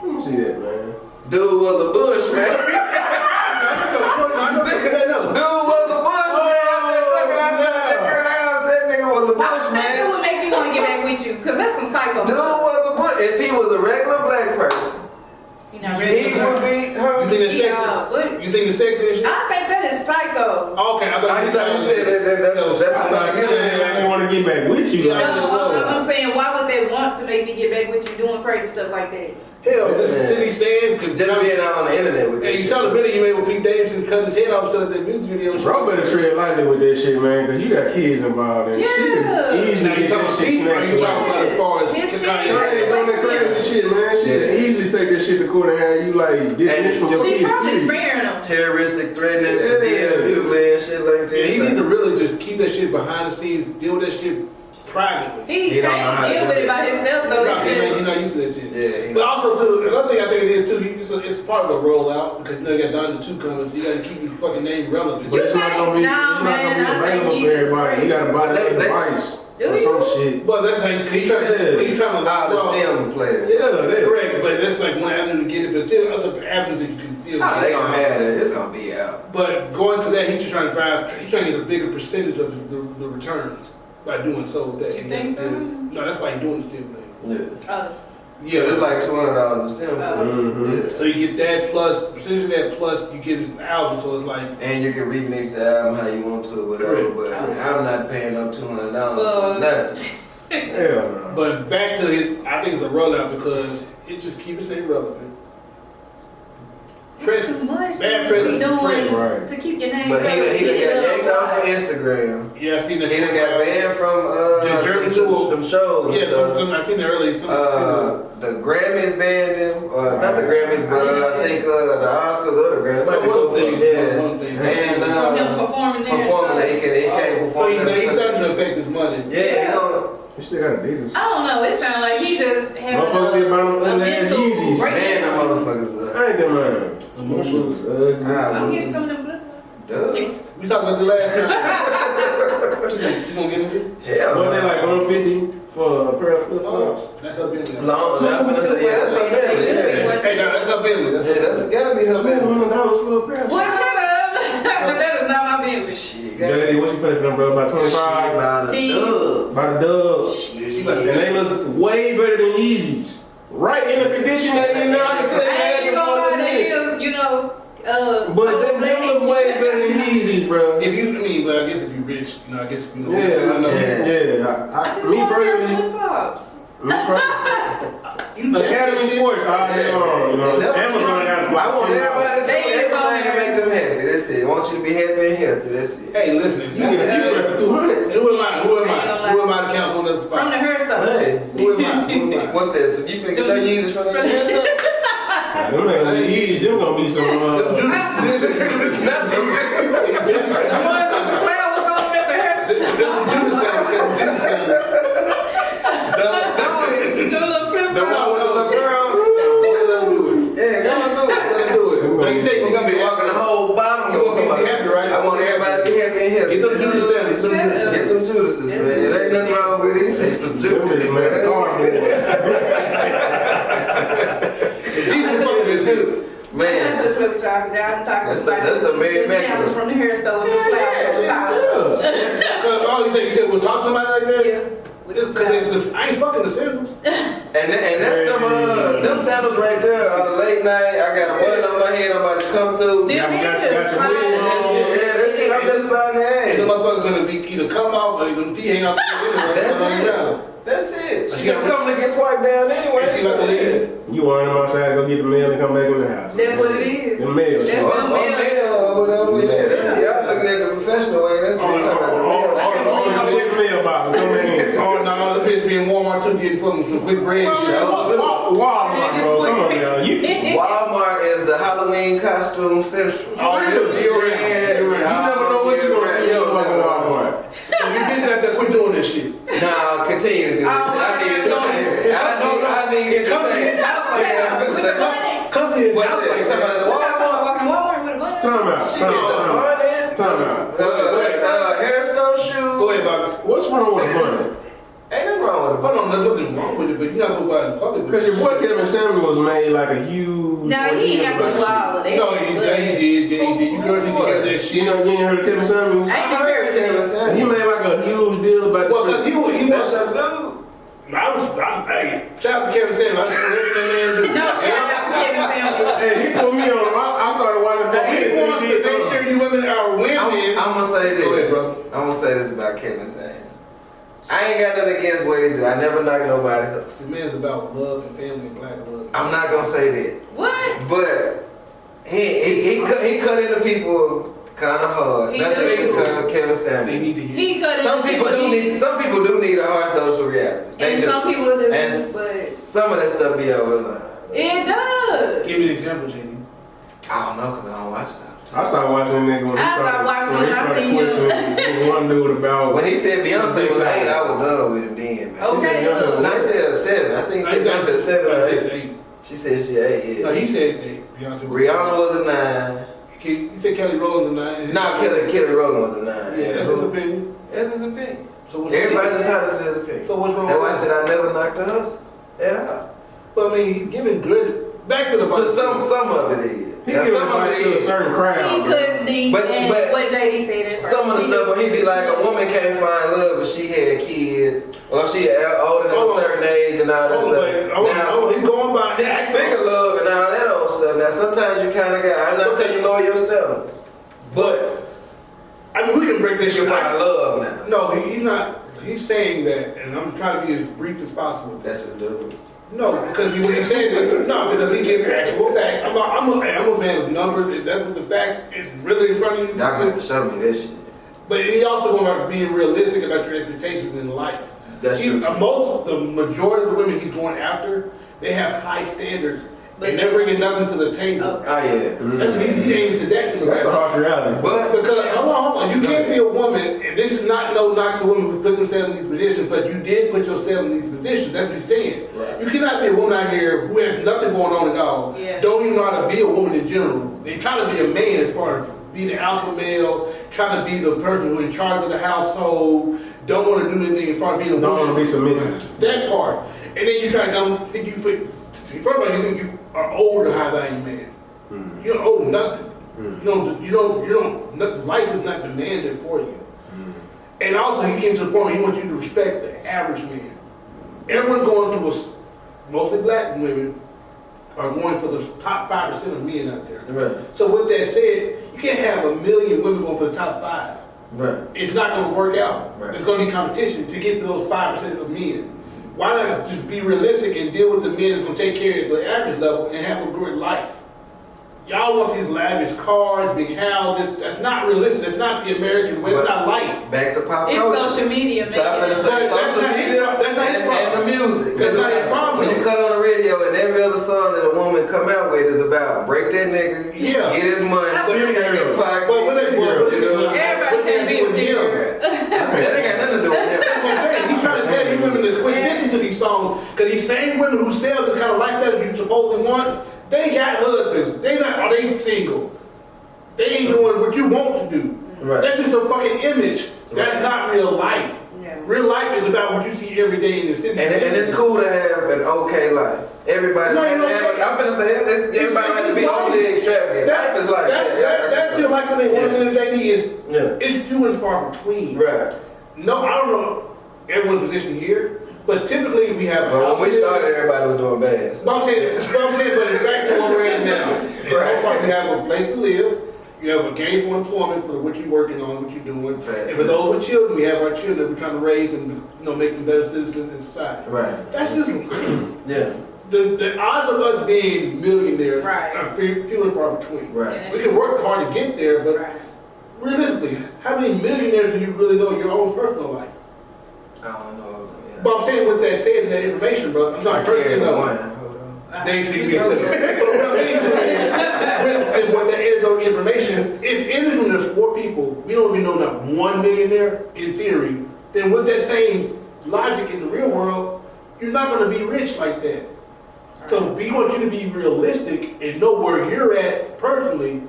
Let me see that, man. Dude was a bush, man. Dude was a bush, man. Look at outside that girl house. That nigga was a bush, That man. would make me want to get back with you, because that's some psycho Dude stuff. was a bush. If he was a regular black person, You know, he would be her. You think it's Yeah, sexy? what? You think it's sexy and shit? I think that is psycho. Okay, I thought I thought you said that's I thought she said they didn't want to get back with you. Yeah. Like, I'm saying, why would they want to make me get back with you doing crazy stuff like that? Hell, this is what he's saying. Just being out on the internet with Hey, this you shit. saw the video you made with Pete Davidson cut his head off to that music video. Bro better tread lightly with that shit, man, because you got kids involved and she Yeah. could easily Now, you get that talking shit Pete, or snatched you talking about away. as far as His Kanye? Kanye doing that crazy shit, man. She could easily take that shit to court and have you like dismissed from your She kids. probably period. sparing them. Terroristic, threatening, Yeah. man, shit like that. Yeah, he need to really just keep that shit behind the scenes, deal with that shit privately. He don't know how can't to deal do with it. it by himself, though. He's It's not used to that shit. Yeah, But also, too, another thing I think it is, too, it's part of the rollout, because you know you got Donda 2 coming, so you got to keep these fucking names relevant. But it's not gonna be, Nah, it's not gonna be man, I think available he's for everybody. You gotta buy that device Do or you? some shit. But that's like, he trying to the STEM player. Yeah, that. correct, but that's like one avenue to get it, but still other avenues that you can still Nah, get. they gonna have that. It's gonna be out. But going to that, he's just trying to he's trying to get a bigger percentage of the returns by doing so with that. You think so? No, that's why he's doing the still thing. Yeah. Others. Yeah, it's like $200 a stem. Mm-hmm. So you get that plus percentage of that plus you get his album. So it's like, and you can remix the album how you want to, whatever. But I'm not paying up $200 for nothing. Hell no. But back to his, I think it's a rollout because it just keeps his name relevant. Press, too much. bad press is doing press. Right. to keep your name. But he done relevant. got Get it yanked up. off of Instagram. Yeah, I seen that. He done got banned from The German tour. them shows and Yeah, stuff. I seen that earlier. The Grammys banned him, not the Grammys, but I think the Oscars or the Grammys. Might be Some both of them, things, yeah. one thing. And From him performing there. performing that he can't So perform. he's starting to affect his money. Yeah, he gonna. You still got Adidas. I don't know. It sounds like he just having Motherfuckers still buying them ugly ass mental Yeezys. break. Man, them motherfuckers I ain't them man. Them shoes ugly. I'm getting some of them blue. Duh. We talked about the last time. You gonna get him? Hell, What they like 150 for a pair of flip flops? Oh, that's her business. long. Yeah, that's her business. They should be Yeah, Hey, no, that's her business. That's that's gotta be her business. $200 for a pair of Boy, shut up. That is not my business. Shit, Daddy, what you pay for them, bro? About 25? about a T. dub. About a dub. Yeah, she And about to they look way better than Yeezys. Right in the condition that they now, I can tell you I ain't that gonna lie, they before is, you know, But they look way better than Yeezys, bro. If you, I mean, but I guess if you're rich, you know, I guess you know. Yeah, I know. yeah. I just Me want their personally, flip-flops. You Academy Sports all day long, you know. Amazon got I want everybody to do They is on everything to there. make them happy. That's it. I want you to be happy and healthy. That's it. Hey, listen, if You get a few bread for 200. Who am I? Who am I to counsel on this spot? From the hair stuff. Hey, Who am I? what's that? So you finna get your Yeezys from the hair stuff? Them ain't gonna be Yeezys, them gonna be some, The one with the flowers on them at the hair stuff. The little flip-flops. The one with the little fur on? Yeah, go on, do it. Like you say, You're gonna be walking the whole bottom. You gonna be happy, right? I want everybody to be happy and healthy. Get them Judas sandwiches. Get them Judases, man. There ain't nothing wrong with it. He said some Judases, man. Jesus fucking this shit. Man. That's the flip chop, y'all talking That's about the Mary the Magdalene. samples from the hair store with the flowers on top. All you said, we'll talk to somebody like that? Yeah. With the Because I ain't fucking the sandals. And that's them sandals right there on the late night. I got a button on my head. I'm about to come through. Them got your is, wig right? That's it. I'm just on And the there. motherfucker's gonna be either come off or them feet hang out the That's it. That's it. She just coming to get swiped down anyway. She about to leave. You want them outside to go get the mail and come back in the house. That's what it is. The mail. That's shit. what Oh, man, whatever. Yeah, that's it. Y'all looking at the professional way. That's what I'm talking about. I'll check the mail box. Come in. Oh no, the bitch be in Walmart too getting some quick bread. Walmart, bro. Come on, y'all. You Walmart is the Halloween costume central. Oh, you're right. You never know what you're gonna see in fucking Walmart. So you bitches have to quit doing this shit. Nah, continue to do this. I need entertainment. Come to his What house. you talking about the What Walmart? y'all walking to Walmart with a bunch? Time out. She get the bun in. Hair store shoes. Go ahead, Bobby. What's wrong with the money? Ain't nothing wrong with the Hold on, there's nothing wrong with it, but you're not gonna go out in public. Because your boy Kevin Samuels made like a huge. No, he ain't have to do all of that. No, he did. You girls need to get that shit. You know, you ain't heard of Kevin Samuels? I ain't I heard Kevin He Samuels. made like a huge deal about Well, the because shit. he That's was. your dude. Hey, shout out to Kevin Samuels. I said, whatever that man do. No, shout out to Kevin Samuels. Hey, he put me on. I started watching that. He wants to make sure you women are women. I'm gonna say this. Go ahead, bro. I'm gonna say this about Kevin Samuels. I ain't got nothing against what he do. I never knock nobody else. The man's about love and family and black love. I'm not gonna say that. What? But he cut into people kind of hard. He Nothing do. against Kevin They Samuels. need to hear. He cut Some people do need a harsh dose of reality. They And do. some people do, And but some of that stuff be over the line. it does. Give me an example, Jamie. I don't know because I don't watch that. I started watching that nigga when I started watching when I seen you. questioning one dude about. When he said Beyonce was 8, I was done with him then, man. Okay, look. No, he said 7. I think he said Beyonce said 7 or 8. She said she 8, No, yeah. he said that Beyonce. Rihanna was a 9. He said Kelly Rowland's a 9. No, Kelly Rowland was a 9. Yeah, that's his opinion. That's his opinion. So what's Everybody's entitled to his opinion. So what's wrong That's why I with said I never knocked the hustle at all. But I mean, he's giving good. Back to the To some of it is. He gives advice to a certain crowd. He puts the But what JD said. At some of the stuff where he be like, a woman can't find love if she had kids, or if she older than a certain age and all that stuff. Now, he's going by 6-figure love and all that old stuff. Now, sometimes you kind of got, I'm not telling you lower your standards, but I mean, we can break this you shit find love now. No, he's not. He's saying that, and I'm trying to be as brief as possible. That's his dude. No, because when he's saying this, no, because he gives actual facts. I'm a man of numbers. If that's what the facts is really in front of you. Y'all got to show me this shit. But he also going about being realistic about your expectations in life. That's true. The majority of the women he's going after, they have high standards. And they're bringing nothing to the table. Okay. Oh, yeah. That's he's aiming to that. That's the harsh reality. But because hold on, you can't be a woman, and this is not no knock to women who put themselves in these positions, but you did put yourself in these positions. That's what he's saying. Right. You cannot be a woman out here who has nothing going on at all. Yeah. Don't even know how to be a woman in general. They try to be a man as far as being an alpha male, trying to be the person who's in charge of the household. Don't want to do anything as far as being a woman. Don't want to be submissive. That part, and then you try to come think you fit. First of all, you think you are older, high value man. You don't owe nothing. You don't. Life is not demanded for you. And also, he came to the point where he wants you to respect the average man. Everyone's going through mostly black women are going for the top 5% of men out there. Right. So with that said, you can't have 1 million women going for the top 5. Right. It's not going to work out. Right. There's going to be competition to get to those 5% of men. Why not just be realistic and deal with the men that's going to take care of the average level and have a good life? Y'all want these lavish cars, big houses. That's not realistic. That's not the American way. It's not life. Back to pop It's culture. social media, So I'm gonna say That's social not his media problem. That's not his and the problem. music. That's not his problem. When you cut on the radio and every other song that a woman come out with is about break that nigga, Yeah. get his money, That's take what your pocket. But what Everybody can't be a singer. That ain't got nothing to do with him. That's what I'm saying. He's trying to tell you women to quit listening to these songs because these same women who sell the kind of lifestyle you supposedly want, they got husbands. Are they single? They ain't doing what you want to do. Right. That's just a fucking image. That's not real life. Yeah. Real life is about what you see every day in the city. And it's cool to have an okay life. Everybody, No, I'm finna say everybody has to be overly extravagant. Life is like That's your life. They want to JD is Yeah. it's few and far between. Right. No, I don't know everyone's position here, but typically we have a But house. when we started, everybody was doing bad. So. But I'm saying, but in fact, to where we're at now, in most part, we have a place to live. You have a gainful employment for what you're working on, what you're doing. Right. And for those with children, we have our children that we're trying to raise and make them better citizens in society. Right. That's just Yeah. the odds of us being millionaires Right. are few and far between. Right. We can work hard to get there, but Right. realistically, how many millionaires do you really know in your own personal life? I don't know. Yeah. But I'm saying with that said, that information, bro, I'm not personally know. Hold on. They ain't see me. But what I'm getting to is, what that is on information, if in this room there's 4 people, we don't even know not 1 millionaire in theory, then with that same logic in the real world, you're not going to be rich like that. So we want you to be realistic and know where you're at personally.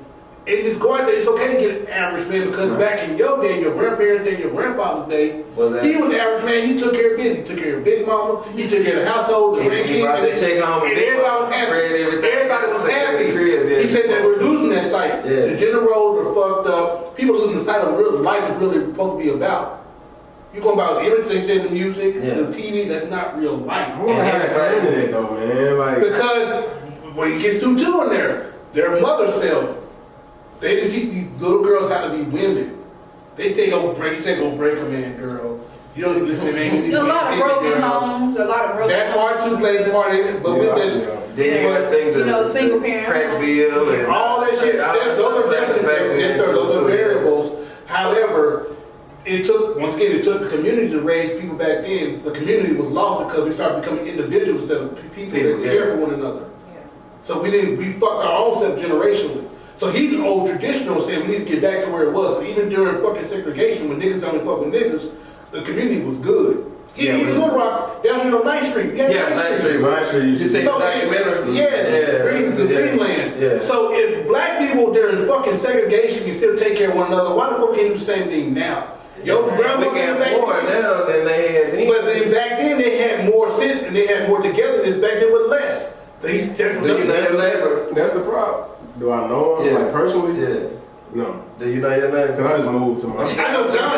And just go out there, it's okay to get an average man because back in your day, your grandparents' day, your grandfather's day, he was an average man. He took care of business. He took care of big mama. He took care of the household, the grandkids. He brought the check home. And everybody was happy. Everybody was happy. He said that we're losing that sight. The gender roles are fucked up. People losing the sight of what life is really supposed to be about. You going about the image they say in the music, the TV, that's not real life. I wonder how that got into that though, man. Like, because when he gets too in there, their mothers failed. They didn't teach these little girls how to be women. They say go break a man, girl. You don't listen, man. There's a lot of broken homes. A lot of broken That part too plays a part in it, but with this, Then you got things single parent crack bill and all that shit. Those are definitely those are variables. However, it took the community to raise people back then. The community was lost because we started becoming individuals instead of people that care for one another. So we fucked our own self generationally. So he's an old traditional saying we need to get back to where it was. But even during fucking segregation, when niggas only fuck with niggas, the community was good. Even Little Rock, down here on 9th Street. Ninth Street. You say documentary? Yes, Dreamland. Yeah. So if black people during fucking segregation can still take care of one another, why the fuck can't do the same thing now? Your grandma got more now than they had then. But back then they had more sense and they had more togetherness. Back then with less. He's definitely. Do you know your neighbor? That's the problem. Do I know him like personally? Yeah. No. Do you know your neighbor? Cause I just moved to my. I know John.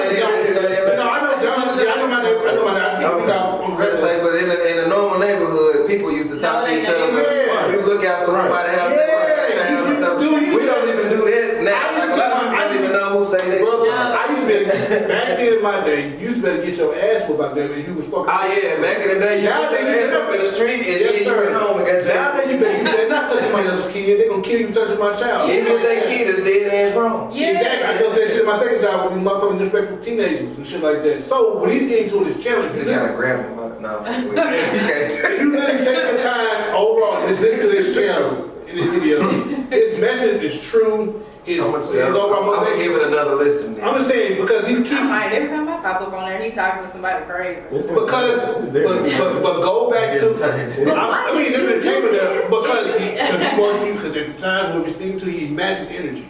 No, I know John. Yeah, I know my neighbor. I know my neighbor. I'm gonna say, but in a normal neighborhood, people used to talk to each other. Yeah. You look out for somebody's house. We don't even do that now. Like, a lot of people don't even know who's staying next to you. I used to be back then in my day. You used to better get your ass whooped out there if you was fucking. Oh yeah, back in the day, you put your ass up in the street and then you went home and got your ass. Nowadays you better not touch somebody else's kid. They gonna kill you for touching my child. Even if they kid is dead ass wrong. Yeah. Exactly. I told that shit in my second job with these motherfucking disrespectful teenagers and shit like that. So when he's getting to this challenge, You gotta grab him. No, you can't. if you really take the time overall to listen to this channel in this video, his message is true. His I'm overall gonna motivation. give it another listen. Then. I'm just saying because he keep Alright, every time I pop up on there, he talking to somebody crazy. because but go back to I mean there's entertainment there because he wants you because at the time when we're speaking to you, he matches energy.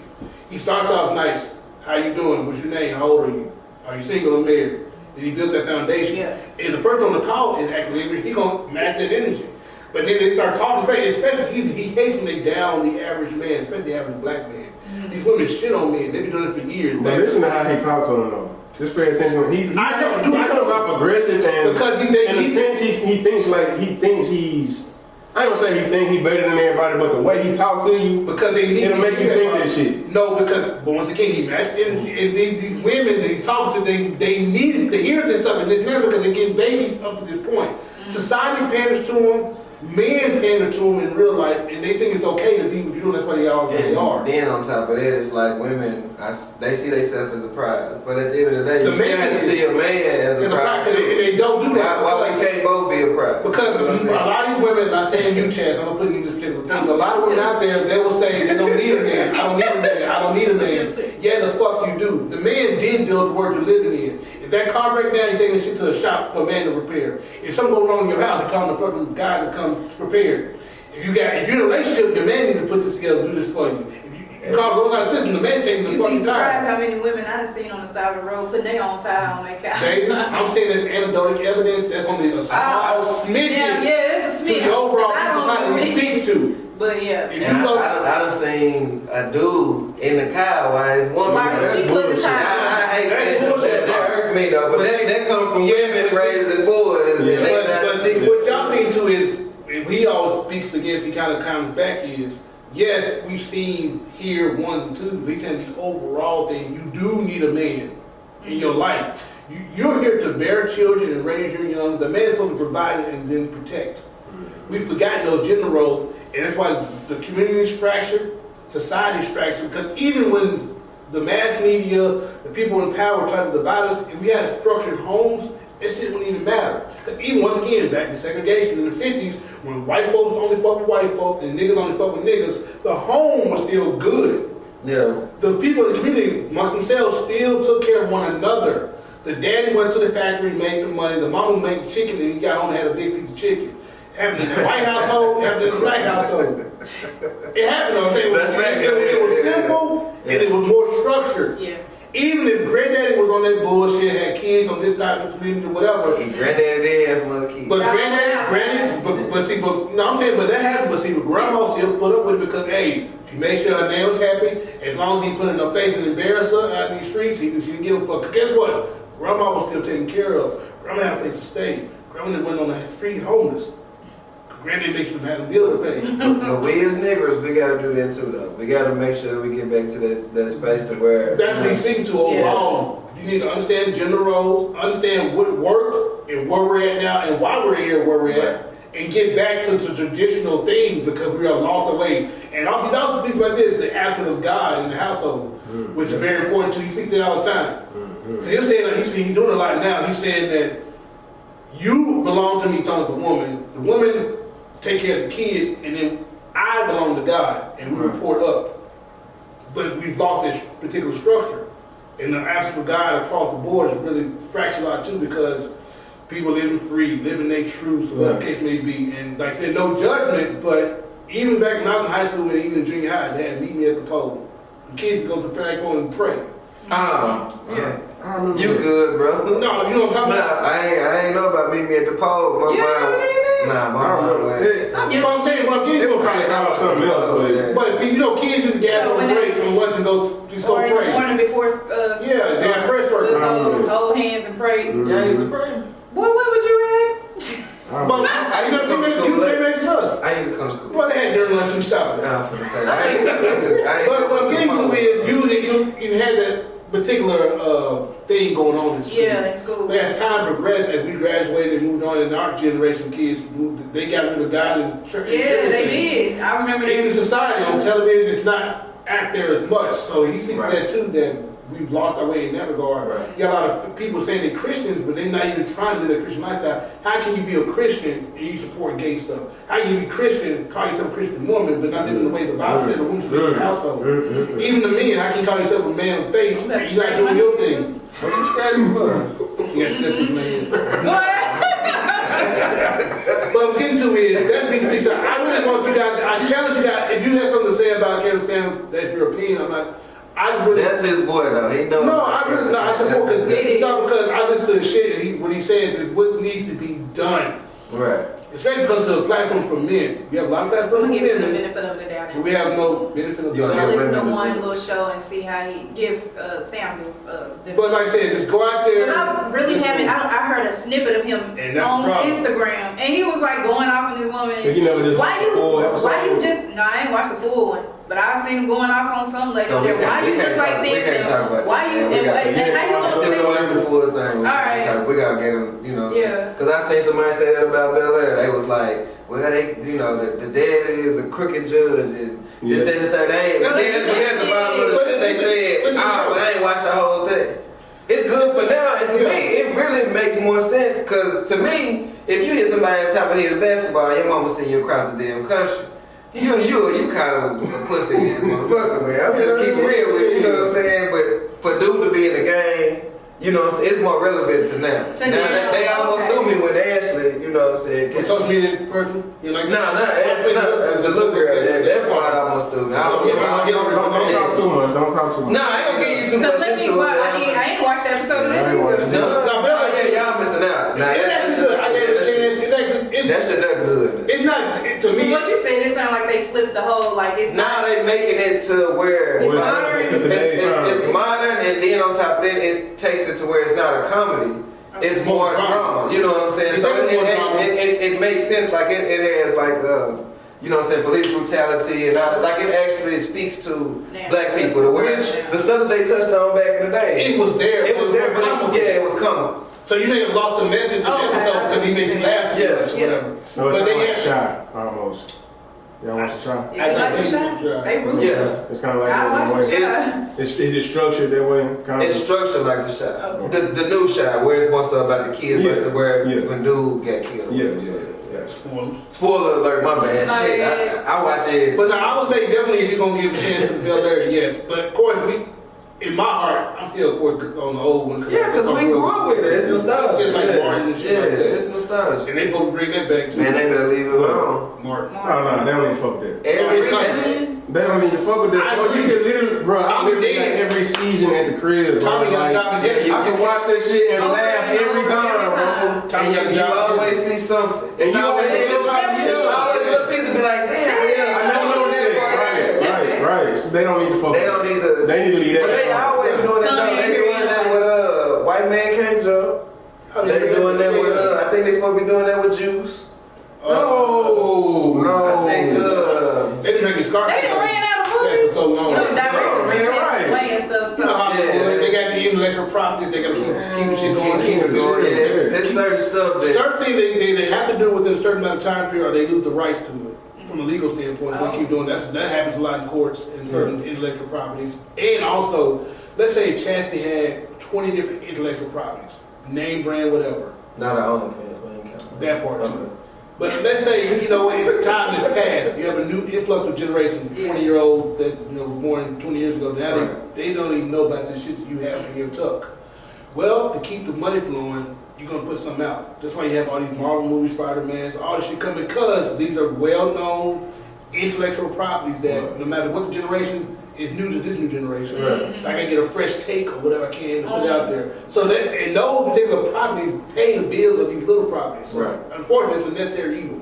He starts off nice. How you doing? What's your name? How old are you? Are you single or married? And he builds that foundation. Yeah. And the person on the call is actually angry. He gonna match that energy. But then they start talking crazy, especially he hates when they down the average man, especially the average black man. These women shit on men. They been doing this for years. But listen to how he talks on them though. Just pay attention. He comes off aggressive and because in a sense he thinks he's. I ain't gonna say he think he better than everybody, but the way he talk to you, because they need it'll make you think that shit. No, because but once again he matched energy, and these women that he talked to, they needed to hear this stuff in this man because they get baby up to this point. Society panders to them. Men pander to them in real life, and they think it's okay to be with you, and that's why they are what they are. Then on top of that, it's like women, they see themselves as a prize. But at the end of the day, you still have to see a man as a prize too. And they don't do that. Why we can't both be a prize? Because a lot of these women, not saying you, Chance, I'm not putting you in this particular thing, but a lot of women out there, they will say they don't need a man. I don't need a man. I don't need a man. Yeah, the fuck you do. The man did build the world you're living in. If that car breaks down, you're taking this shit to the shop for a man to repair. If something goes wrong in your house, you call the fucking guy to come prepared. If you're in a relationship, the man needs to put this together and do this for you. If you call those out of system, the man taking the You'd be fucking surprised time. how many women I done seen on the side of the road putting their own tire on their car. Baby, I'm saying there's anecdotal evidence that's only a small smidgen Yeah, it's a to smidgen. the overall I don't society we speak to. But yeah. If you And go, I done seen a dude in the car while his woman. Why she put the tire I hate That's that. bullshit. That hurts me though. But that comes from women raising boys. And they but not teaching. what y'all mean to is, if he always speaks against, he kind of comes back is, yes, we've seen here ones and twos, but he's saying the overall thing, you do need a man in your life. You're here to bear children and raise your young. The man is supposed to provide and then protect. We've forgotten those gender roles, and that's why the community is fractured, society is fractured, because even when the mass media, the people in power try to divide us, if we had structured homes, it shit wouldn't even matter. Because even once again, back to segregation in the 50s, when white folks only fuck with white folks and niggas only fuck with niggas, the home was still good. Yeah. The people in the community, amongst themselves, still took care of one another. The daddy went to the factory, made the money, the mama made the chicken, and he got home and had a big piece of chicken. It happened in the white household, it happened in the black household. It happened, I'm saying, it was simple and it was more structured. Yeah. Even if granddaddy was on that bullshit, had kids on this type of community or whatever. Granddaddy did have some other kids. But granddaddy, but that happened, but see, but grandma still put up with it because, hey, she made sure her dad was happy. As long as he put in her face and embarrassed her out in these streets, she didn't give a fuck. Guess what? Grandma was still taken care of. Grandma had a place to stay. Grandma went on the street homeless. Granddaddy makes sure to have a bill to pay. But we as niggers, we gotta do that too though. We gotta make sure that we get back to that space to where That's what he's speaking to overall. You need to understand gender roles, understand what worked and where we're at now and why we're here where we're at, and get back to the traditional things because we are lost away. And also, he also speaks about this, the absence of God in the household, which is very important too. He speaks it all the time. He'll say that he's doing a lot now. He's saying that you belong to me, talking to the woman. The woman take care of the kids, and then I belong to God, and we report up. But we've lost this particular structure. And the absence of God across the board is really fractured a lot too, because people living free, living their truths, or whatever the case may be. And like I said, no judgment, but even back when I was in high school and even in junior high, they had to meet me at the pole. The kids go to the flagpole and pray. yeah. You good, bro? No, you know what I'm talking about? I ain't know about meeting me at the pole. My Nah, my mom went. You know what I'm saying? What I'm getting They to were probably call something else, but you know, kids just gather on breaks and want to just go Or in the pray. morning before Yeah, they have prayer circle. hold hands and pray. Yeah, I used to pray. Boy, where was you at? But you know, you same age as us. I used to come to school. Well, they had during lunch, you stopped it. Nah, I'm finna say. I ain't But what I'm getting to is you had that particular thing going on in school. Yeah, in school. But as time progressed, as we graduated and moved on, and our generation kids moved, they got rid of God and church. Yeah, they did. I remember In that. society, on television, it's not out there as much. So he speaks to that too, that we've lost our way in that regard. Right. You got a lot of people saying they're Christians, but they're not even trying to live a Christian lifestyle. How can you be a Christian and you support gay stuff? How can you be Christian, call yourself a Christian woman, but not living the way the Bible says a woman should live in the household? Even the men, how can you call yourself a man of faith and you not doing your thing? What you scratching for? You got syphilis, man. What? What I'm getting to is, that means I really want you guys, I challenge you guys, if you have something to say about Kevin Sanders, that's your opinion. I just really, That's his boy though. He knows. no, I really, no, I support That's it. his- No, because I listen to the shit, and what he says is what needs to be done. Right. Especially comes to a platform for men. We have a lot of I'm platforms gonna for give him the women, benefit of the doubt. but we have no benefit of the You I doubt. Yeah, listen to women. one little show and see how he gives Samuels. But like I said, just go out there. Because I really just haven't. do it. I heard a snippet of him And that's on the problem. Instagram, and he was like going off on this woman. So you never just Why watched the full episode? Why you just? No, I ain't watched the full one, but I seen him going off on some lady. So we there. Why can't- we you can't just like talk- we this? can't and talk about Why that. you? We And, got- and how you gonna Until we watch say? the full thing, we Alright. we gotta get him, you know. Yeah. Because I seen somebody say that about Bel Air. They was like, well, they, you know, the dad is a crooked judge and this, that, and the third. They ain't. Yeah. And then at the bottom of the shit, they said, Listen, but I ain't watched the whole thing. It's good for now, and to me, it really makes more sense. Because to me, if you hit somebody on top of the head of basketball, your mama send you across the damn country. You kind of a pussy ass motherfucker, man. I'm just keep it real with you, you know what I'm saying? But for dude to be in the game, you know what I'm saying, it's more relevant to now. Now they almost threw me with Ashley, you know what I'm saying? A social media person, you like No, the little girl, that part almost threw me. Don't talk too much. Don't talk too much. No, I ain't gonna give you too much Because let me. into it. I ain't watched the episode. I ain't watched it. No, yeah, y'all missing out. Nah, it's actually good. I gave it a chance. It's actually, that shit that good. it's not, to me, What you said, it sounded like they flipped the whole. Like it's Now not. they making it to where It's Well, modern. to today's time. it's modern, and then on top of it, it takes it to where it's not a comedy. It's more drama. You know what I'm saying? It's So definitely more drama. it makes sense. Like it has like you know what I'm saying, police brutality and all that. Like it actually speaks to Yeah. black people. The way Yeah. the stuff that they touched on back in the day. it was there. It was there, but comical. it was comical. So you may have lost the message in the Okay. episode because he made you laugh too Yeah. much or Yeah. whatever. So it's But kind of they like had- Shy, almost. Y'all watch the Shy? If you like the shot, they ruthless. Yeah. It's kind of like I that watched way. the shot. It's Is it structured that way? Kind it's of. structured like the shot. Okay. The new shot where it's more so about the kids Yeah. versus where Yeah. when dude got killed. Yeah, So, yeah. Spoilers. Spoiler alert, my bad. Oh, Shit, yeah. I watch it. But now, I would say definitely if you're going to give a chance to Bel Air, yes. But of course, in my heart, I'm still, of course, on the old one. Yeah, because we grew up with it. It's nostalgia. Just like yeah. Martin and shit Yeah, like that. it's nostalgia. And they both bring that back too. Man, they better leave it alone. Mark. No, they don't even fuck with that. Every It's time. coming. They don't even fuck with that. I Bro, you agree. can literally, bro, I Tommy literally got did. every season at the crib, bro. Tommy got Like, a job in I can watch that shit and Over laugh and every over, time, every bro. time. Tommy got a And you job in always see something. It's you always always a feel like, it's always a little piece of be like, damn. I never noticed that. Right. So they don't need to fuck They with don't that. need to. They need to leave that. But they alone. always doing it though. They doing that with White Man Can't Jump. They doing that with I think they supposed to be doing that with Juice. No. I think They didn't make it start. They done ran out of Yeah, movies. for so long. You know, directors been Yeah, passing right. away and stuff. You know So how Yeah. they got the intellectual properties, they got to keep the shit going. keep it going. Yeah, it's certain stuff that Certain things they have to do within a certain amount of time period or they lose the rights to it from a legal standpoint. So they keep doing that. That happens a lot in courts and certain intellectual properties. And also, let's say Chastity had 20 different intellectual properties, name, brand, whatever. not our OnlyFans, we ain't counting. That part too. But let's say, you know, if time has passed, you have a new influx of generation, 20-year-olds that, you know, were born 20 years ago. Now they don't even know about the shit that you have in your tuck. Well, to keep the money flowing, you're going to put something out. That's why you have all these Marvel movies, Spider-Mans, all this shit coming because these are well-known intellectual properties that no matter what the generation, is new to this new generation. Right. So I can get a fresh take or whatever I can to put it out there. So that, and those particular properties pay the bills of these little properties. So Right. unfortunately, it's a necessary evil.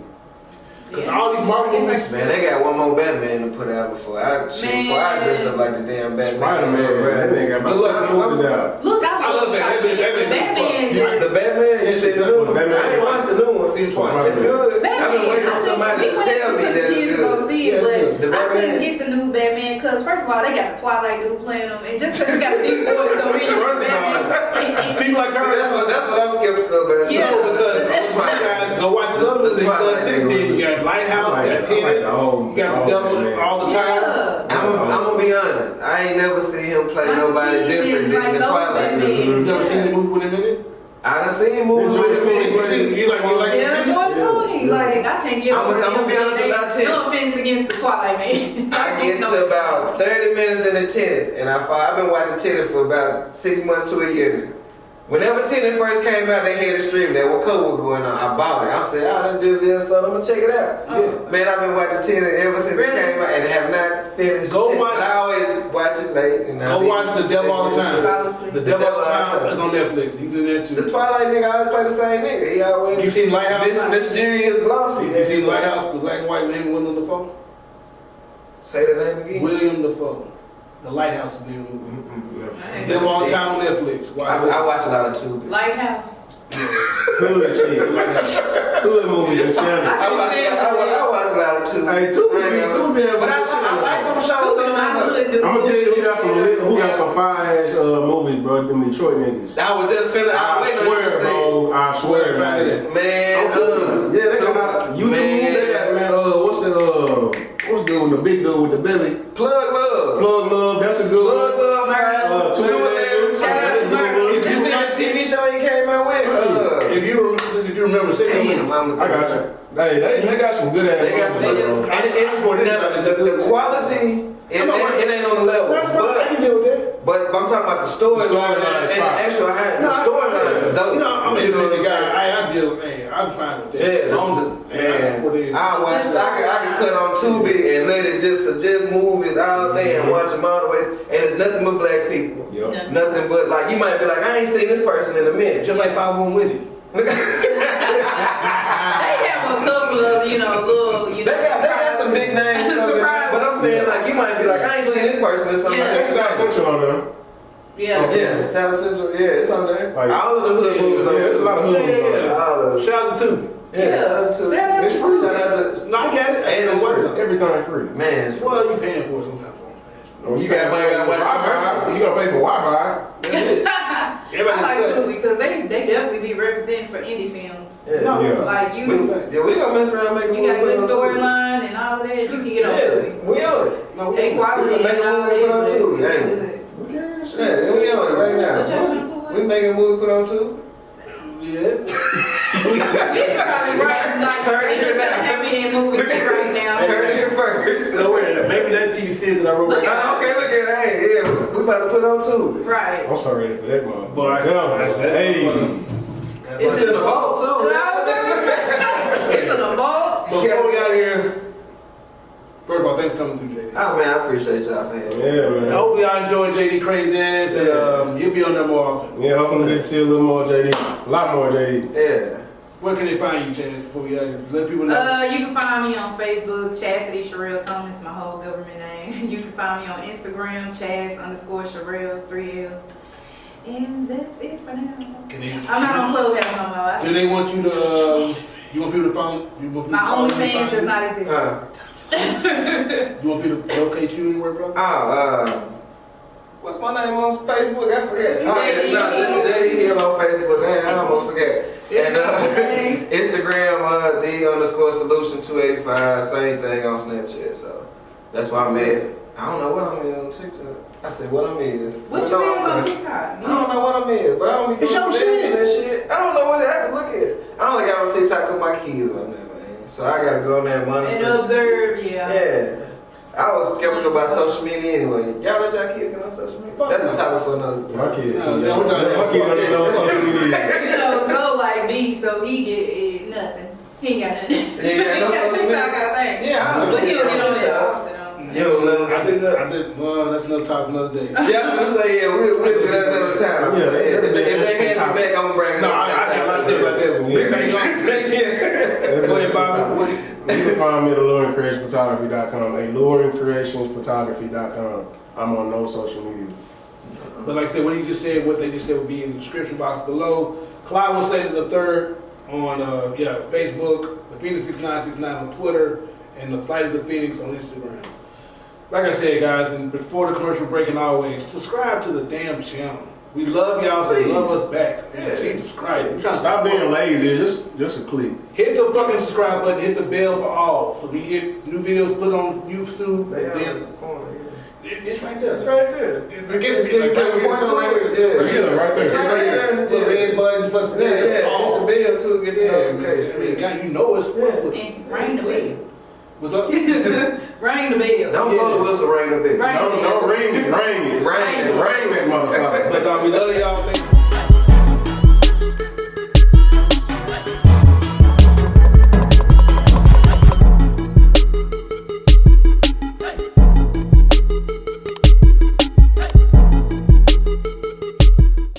Because Yeah. all these Marvel movies, Man, they got one more Batman to put out before I dress up like the damn Batman. Spider-Man, that nigga got Good luck, about 5 movies out. Look, I love that. Batman The Batman, you see the new one? I ain't watched the new one. See it twice. It's good. I've been waiting on somebody to tell me that it's go good. see it, Yeah, but the I couldn't Batman. get the new Batman because first of all, they got the Twilight dude playing them, and just because you got the big boys don't mean you're First of all, Batman. people like See, her. that's what I'm skeptical about. Yeah. No, because my guys go watch the other ones. They Twilight. 16. You got Lighthouse, you got Tenet, you got the Devil all the time. Yeah. I'm gonna be honest. I ain't never seen him play nobody different than the Twilight dude. You never seen the movie with him in it? I done seen movies with him. You like Yeah, George Clooney. Like, I can't give I'm gonna be honest about Tenet. No offense against the Twilight man. I get to about 30 minutes in the Tenet, and I've been watching Tenet for about 6 months to a year now. Whenever Tenet first came out, they had a stream that what code was going on. I bought it. I'm saying, oh, that's just in, so I'm gonna check it out. Oh. Man, I've been watching Tenet ever since Really? it came out, and have not finished. Go Tenet. watch- I always watch it late. And Go watch The Devil All the Time. The Devil All the Time is on Netflix. He's in there The too. Twilight nigga always play the same nigga. He always You seen Lighthouse? this mysterious glossy. You seen Lighthouse, the black and white with him and William Dafoe? Say the name again. William Dafoe. The Lighthouse is the movie. Right. Devil All the Time on Netflix. Watch I it. watch a lot of Tubi. Lighthouse. Hood shit. Lighthouse. Hood movies and shit. I watch a lot of Tubi. Hey, Tubi, But I like them shows. Two of my hood dudes. I'm gonna tell you who got some fire ass movies, bro. Them Detroit niggas. I was just finna. I I wait on you to swear, say. bro. I swear, man. Man, Yeah, they got YouTube. They got man. What's good with the big dude with the belly? Plug Love. Plug Love. That's a good Plug one. Love. Two of them. Shout out to Mark. You see that TV show he came out with? If you remember, say Damn, I'm I got you. Hey, they got some good ass. They got some. They do. The quality, it ain't on the level. I can deal with that. But I'm talking about the storyline and the actual the storyline is dope. You know, I'm a You know what I'm big saying? guy. I deal. Hey, I'm fine with that. Yeah, I watch. I can cut on Tubi and let it just suggest movies all day and watch them all the way. And it's nothing but black people. Yep. Yeah. Nothing but like you might be like, I ain't seen this person in a minute. Just like 5-1 Witty. They have a couple of, little, They got some big names. Surprise. But I'm saying like you might be like, I ain't seen this person in some Yeah. They got Central on there. Yeah. Yeah, South Central. Yeah, it's on there. Like- All of the hood movies on Yeah, it's a lot of hood movies on there. All of them. Shout out to me. Yeah, shout out to. Shout out It's to free. Shout out to. No, I got it. And it's free. Everything free. Man, it's Well, you paying for it sometimes. You got money, gotta watch Wi-Fi. You gotta pay for Wi-Fi. I like too because they definitely be representing for indie films. Yeah. No. Yeah. Like We you gonna mess around making got a good on Tubi. storyline and all of that. You can get on Yeah, Tubi. we on it. No, They We quality gonna make and a all movie put on that. Tubi, but ain't we? good. Yeah, we on it right now. We making a movie put on Tubi. Yeah. We probably writing like happy that movie right now. Heard it here first. No, wait. Maybe that TV series that I wrote. Look Right at- Okay, look at that. Hey, yeah, we about to put on Tubi. Right. I'm so ready for that motherfucker. Boy, Hey. It's in the vault too. It's in the vault. Before we got here, first of all, thanks for coming through, JD. Oh man, I appreciate y'all, man. Yeah, And man. hopefully y'all enjoy JD craziness and you'll be on there more often. Yeah, hopefully we get to see a little more JD. A lot more JD. Yeah. Where can they find you, Chance, before we got here? Let people know. You can find me on Facebook, Chastity Sherelle Thomas, my whole government name. You can find me on Instagram, Chas_Sherelle, 3 L's. And that's it for now. Can they, I'm not on Clubhouse no more. do they want you to, you want people to follow? You want people My to follow OnlyFans does not exist. You want people to locate you anywhere, brother? What's my name on Facebook? I forget. JD Hill. JD Hill on Facebook. Man, I almost forget. And Okay. Instagram, the_solution285. Same thing on Snapchat. So that's why I'm at. I don't know what I'm in on TikTok. I said what I'm in. What you know is I'm on in. TikTok? I don't know what I'm in, but I don't be It's doing your dances and shit. I don't know what I have to look at. I only got on TikTok with my kids on there, man. So I gotta go on there and And monitor. observe, yeah. Yeah. I was skeptical about social media anyway. Y'all let y'all kids get on social media? That's the topic for another time. My kids. No, no, we're talking My kids don't even know social media. You know, Zoe like me, so he get nothing. He ain't got nothing. He ain't got no social TikTok, media? I think. Yeah, I But he'll get on there TikTok. often. You don't let them I take that? did. Well, that's another topic for another day. Yeah, I'm gonna say, yeah, we'll do that another time. Yeah, So, if that'll be they interesting hand me back, I'm gonna bring it No, up. I say it like that. Yeah. Go ahead, Bobby. You can find me at alluringcreationsphotography.com, alluringcreationsphotography.com. I'm on no social media. But like I said, what he just said, what they just said would be in the description box below. Clyde will say to the third on Facebook, the Phoenix 6969 on Twitter, and the Flight of the Phoenix on Instagram. Like I said, guys, and before the commercial break and always, subscribe to the damn channel. We love y'all, so love us back. Yeah. Jesus Christ. We're trying to Stop being lazy, just a click. hit the fucking subscribe button, hit the bell for all, so we get new videos put on YouTube. They And then, the corner, it's right there. It's right there. I guess it gets Can we point to it? Yeah, right there. It's right there. The red button plus the Yeah, hit all. the bell to get the Yeah, notification. I mean, God, you know it's full. And ring the bell. What's up? Ring the bell. Don't blow the whistle, ring the bell. Ring the bell. Don't ring it. Ring it. Ring that motherfucker. But we love y'all.